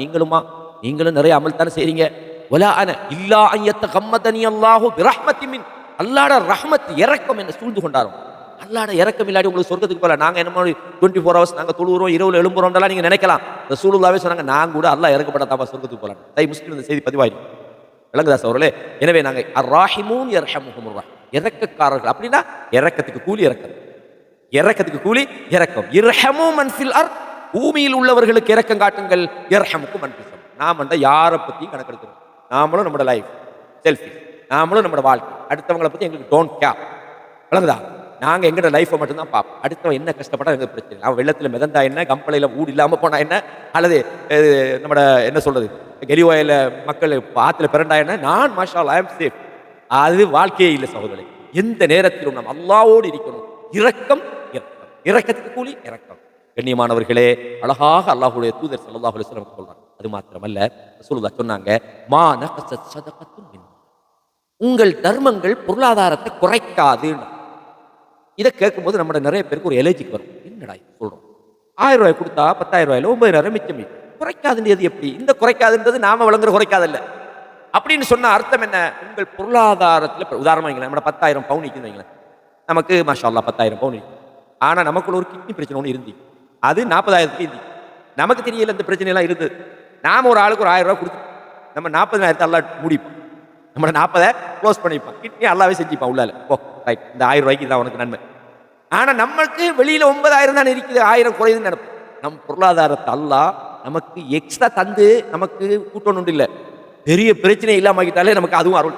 நீங்களும் நிறைய அமல் தானே செய்றீங்க. வலா அன இல்லா அன் யத்தகம்மதனி அல்லாஹு பிரஹ்மத்தி மின், அல்லாஹ்ட ரஹ்மத் இரக்கம் என்ன சூழ்ந்து கொண்டாரும். அல்லாஹ்ட இரக்கம் இல்லாட்டி உங்களுக்கு சொர்க்கத்துக்கு போகல. நாங்க என்ன 24 ஹவர்ஸ் நாங்க தொழுகிறோம், இரவுல எழும்புறோம்லாம் நீங்க நினைக்கலாம். ரசூலுல்லாஹ்வே சொன்னாங்க நான் கூட அல்லாஹ் இறக்கப்பட்டதாப்பா சொர்க்கத்துக்கு போகலாம். தை முஸ்லிம் இந்த செய்தி பதிவாயிடும். விளங்குதாஸ் அவர்களே? எனவே நாங்க அர் ராஹிமூன் யர்ஹமுஹுமுர் ரஹ்மான், இரக்கக்காரர்கள். அப்படின்னா இரக்கத்துக்கு கூலி இரக்கம், இரக்கத்துக்கு கூலி இரக்கம். இர்ஹமு மன் ஃபில் அர்த், பூமியில் உள்ளவர்களுக்கு இரக்கம் காட்டுங்கள். யர்ஹமுக்கும் மன் ஃபிஸ் ஸம், நாம யாரை பத்தியும் கணக்கெடுக்கிறோம். நாமளும் நம்மளோட லைஃப் செல்ஃபி, நாமளும் நம்மளோட வாழ்க்கை, அடுத்தவங்களை பத்தி எங்களுக்கு டோன்ட் கேர். விளங்குதா? நாங்க எங்களோட லைஃப்பை மட்டும்தான் பார்ப்போம். அடுத்தவன் என்ன கஷ்டப்பட்டா எங்களுக்கு பிரச்சனை. அவன் வெள்ளத்தில் மிதந்தா என்ன, கம்பளையில ஊடு இல்லாம போனா என்ன, அல்லது நம்மட என்ன சொல்றது கெலிவாயில மக்கள் ஆத்துல பிறண்டா என்ன, நான் மாஷா அல்லாஹ் ஐ அம் சேஃப். அது வாழ்க்கையே இல்லை சகோதரர்களே. எந்த நேரத்திலும் நாம் அல்லாஹ்வோடு இருக்கணும். இரக்கம், இரக்கத்துக்கு கூலி இரக்கம். கண்ணியமானவர்களே, அழகாக அல்லாஹ்வுடைய தூதர் ஸல்லல்லாஹு அலைஹி வஸல்லம் சொல்றாங்க. அது மாத்திரமல்ல, ரசூலுல்லாஹ் சொன்னாங்க மா நகஸத் ஸதகத்துன் மின், உங்கள் தர்மங்கள் பொருளாதாரத்தை குறைக்காது. இதை கேட்கும்போது நம்ம நிறைய பேருக்கு ஒரு எலர்ஜிக்கு வரும். என்னடா சொல்றோம், 1000 ரூபாய் கொடுத்தா 10,000 ரூபாயில 9,000 மிச்சம். குறைக்காதுன்றது எப்படி? இந்த குறைக்காதுன்றது நாம விளங்குற குறைக்காதல்ல. அப்படின்னு சொன்ன அர்த்தம் என்ன? உங்கள் பொருளாதாரத்தில் உதாரணமா நம்ம 10,000 பவுன் நிற்குது வைங்களேன், நமக்கு மாஷா அல்லாஹ் 10,000 பவுன் நிற்கும். ஆனா நமக்குள்ள ஒரு கிட்னி பிரச்சனை ஒன்று இருந்து, அது 40,000 இருந்து, நமக்கு தெரியல இந்த பிரச்சனை எல்லாம் இருந்தது. நாம ஒரு ஆளுக்கு ஒரு 1000 ரூபாய் கொடுத்து நம்ம 40,000 அல்லாஹ் முடிப்போம், நம்ம 40 க்ளோஸ் பண்ணிப்போம். கிட்னி அல்லாவே செஞ்சுப்பான் உள்ளால. ஓ ரைட், இந்த 1000 ரூபாய்க்கு தான் உனக்கு நன்மை. ஆனா நம்மளுக்கு வெளியில 9,000 தான் இருக்குது, 1000 குறையுதுன்னு நினைப்போம். நம் பொருளாதாரத்தை அல்லாஹ் நமக்கு எக்ஸ்ட்ரா தந்து நமக்கு கூட்டணும் இல்லை, பெரிய பிரச்சனை இல்லாம ஆகிட்டாலே நமக்கு அதுவும் அருள்.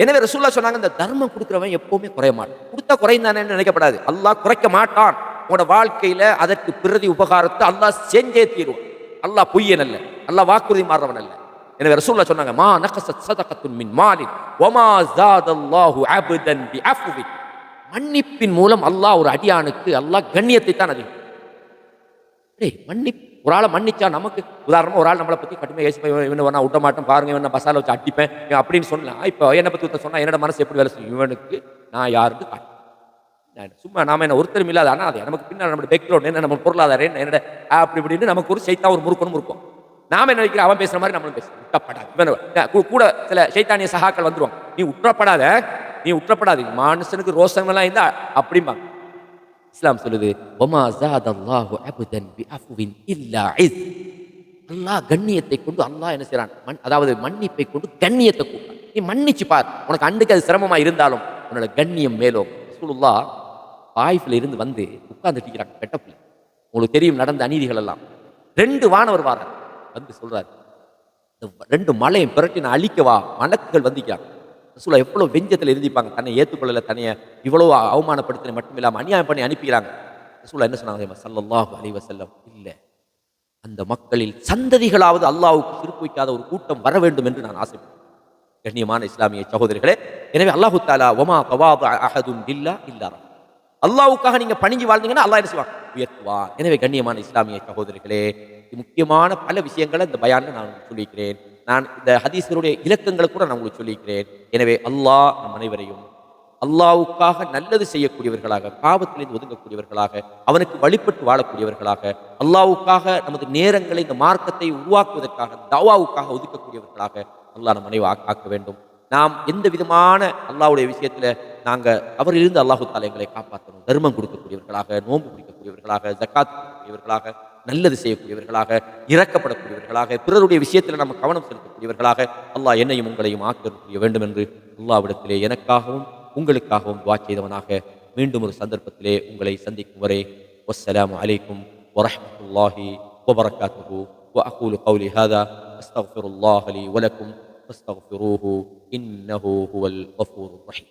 எனவே ரசூலுல்லாஹ் சொன்னாங்க இந்த தர்மம் கொடுக்கிறவன் எப்பவுமே குறைய மாட்டான். கொடுத்தா குறைந்தானே நினைக்கப்படாது. அல்லாஹ் குறைக்க மாட்டான். உங்களோட வாழ்க்கையில அதற்கு பிரதி உபகாரத்தை அல்லாஹ் செஞ்சே தீருவான். அல்லாஹ் பொய்யன் அல்ல, அல்லாஹ் வாக்குறுதி மாறுறவன் அல்ல. எனவே ரசூலுல்லாஹ் சொன்னாங்க மா நகஸத் ஸதகத்துன் மின் மாலின் வமா ஸாதல்லாஹு அப்தன் பிஅஃவி, மன்னிப்பின் மூலம் அல்லாஹ் ஒரு அடியானுக்கு அல்லாஹ் கண்ணியத்தை தான் அதிகம். ஒரு ஆளை மன்னிச்சா நமக்கு உதாரணமா ஒரு ஆள் நம்மளை பத்தி கடுமையாக யோசிப்பேன், இவனை நான் விட்ட மாட்டேன் பாருங்க, இவன் நான் பசால வச்சு அடிப்பேன் அப்படின்னு சொல்லலாம். இப்போ என்னை பத்தி சொன்னா என்னோட மனசு எப்படி வேலை செய்யும்? இவனுக்கு நான் யாருக்கு காட்டு, சும்மா நாம என்ன ஒருத்தரும் இல்லாத, ஆனால் அது நமக்கு பின்னால் நம்ம பேக்ரவுண்ட் என்ன, நம்ம பொருளாதாரம் என்ன, என்னோட அப்படி இப்படின்னு நமக்கு ஒரு சைத்தா ஒரு முறுக்கணும் இருக்கும். நாம என்ன நினைக்கிறோம், அவன் பேசுற மாதிரி நம்மளும் பேசுறோம். உற்றப்படாது கூட சில சைத்தானிய சகாக்கள் வந்துருவாங்க, நீ உற்றப்படாது மனுஷனுக்கு ரோசங்கள்லாம் இருந்தா அப்படிம்பாங்க. இஸ்லாம் சொல்லுது வமா ஸாதல்லாஹு அப்தன் பிஅஃவின் இல்லா இஸ், அல்லாஹ் கண்ணியத்தை கொண்டு அல்லாஹ் என்ன செய்றான், அதாவது மன்னிப்பை கொண்டு கண்ணியத்தை கூட்டான். நீ மன்னிச்சு பார், உனக்கு அண்டுக்கு அது சிரமமா இருந்தாலும் உன்னோட கண்ணியம் மேலும். ரசூலுல்லாஹ் பாய்ஃபில் இருந்து வந்து உட்கார்ந்துட்டு இருக்கிறாங்க பெட்டப்பில். உங்களுக்கு தெரியும் நடந்த அநீதிகள் எல்லாம். 2 வானவர் வாரார் வந்து சொல்றாரு, 2 மலையை பிரட்டி நான் அழிக்கவா மலக்குகள் வந்திக்கிறாங்க. ரசூலா எவ்வளவு வெஞ்சத்தில் இருந்திப்பாங்க. தன்னை ஏற்றுக்கொள்ளல, தன்னைய இவ்வளவு அவமானப்படுத்தின மட்டும் இல்லாமல் அநியாயம் பண்ணி அனுப்பிக்கிறாங்க. ரசூலா என்ன சொன்னாங்க தெரியுமா? ஸல்லல்லாஹு அலைஹி வஸல்லம், இல்ல, அந்த மக்களில் சந்ததிகளாவது அல்லாஹ்வுக்கு சிறுக்கு வைக்காத ஒரு கூட்டம் வர வேண்டும் என்று நான் ஆசைப்படுறேன். கண்ணியமான இஸ்லாமிய சகோதரர்களே, எனவே அல்லாஹு தஆலா வமா தவாத அஹதுன் பில்லா இல்லா ரஃபா, அல்லாஹ்வுக்காக நீங்க பணிஞ்சு வாழ்ந்தீங்கன்னா அல்லாஹ் என்ன செய்வான்? உயர்த்துவான். எனவே கண்ணியமான இஸ்லாமிய சகோதரர்களே, முக்கியமான பல விஷயங்களை இந்த பயான்ல நான் சொல்லியிருக்கிறேன். நான் இந்த ஹதீஸருடைய இலக்கங்களை கூட நான் உங்களுக்கு சொல்லியிருக்கிறேன். எனவே அல்லாஹ் நம் அனைவரையும் அல்லாஹ்வுக்காக நல்லது செய்யக்கூடியவர்களாக, பாவத்திலிருந்து ஒதுங்கக்கூடியவர்களாக, அவனுக்கு வழிபட்டு வாழக்கூடியவர்களாக, அல்லாஹ்வுக்காக நமது நேரங்களை இந்த மார்க்கத்தை உருவாக்குவதற்காக, தவாவுக்காக ஒதுக்கக்கூடியவர்களாக அல்லாஹ் நம் அனைவரும் ஆக்க வேண்டும். நாம் எந்த விதமான அல்லாஹ்வுடைய விஷயத்துல நாங்க அவரிலிருந்து அல்லாஹு தஆலா எங்களை காப்பாற்றணும். தர்மம் கொடுக்கக்கூடியவர்களாக, நோன்பு பிடிக்கக்கூடியவர்களாக, ஜக்காத் கொடுக்கக்கூடியவர்களாக, நல்லது செய்யக்கூடியவர்களாக, இரக்கப்படக்கூடியவர்களாக, பிறருடைய விஷயத்தில் நம்ம கவனம் செலுத்தக்கூடியவர்களாக அல்லாஹ் என்னையும் உங்களையும் ஆக்கிய வேண்டும் என்று அல்லாஹ்விடத்திலே எனக்காகவும் உங்களுக்காகவும் துஆ செய்தவனாக மீண்டும் ஒரு சந்தர்ப்பத்திலே உங்களை சந்திக்கும் வரை வஸ்ஸலாமு அலைக்கும் வரஹ்மத்துல்லாஹி வபரகாத்துஹு வஅகூலு கௌலி ஹாதா அஸ்தக்ஃபிருல்லாஹ லி வலக்கும் ஃபஸ்தக்ஃபிரூஹு இன்னஹு ஹுவல் கஃபூருர் ரஹீம்.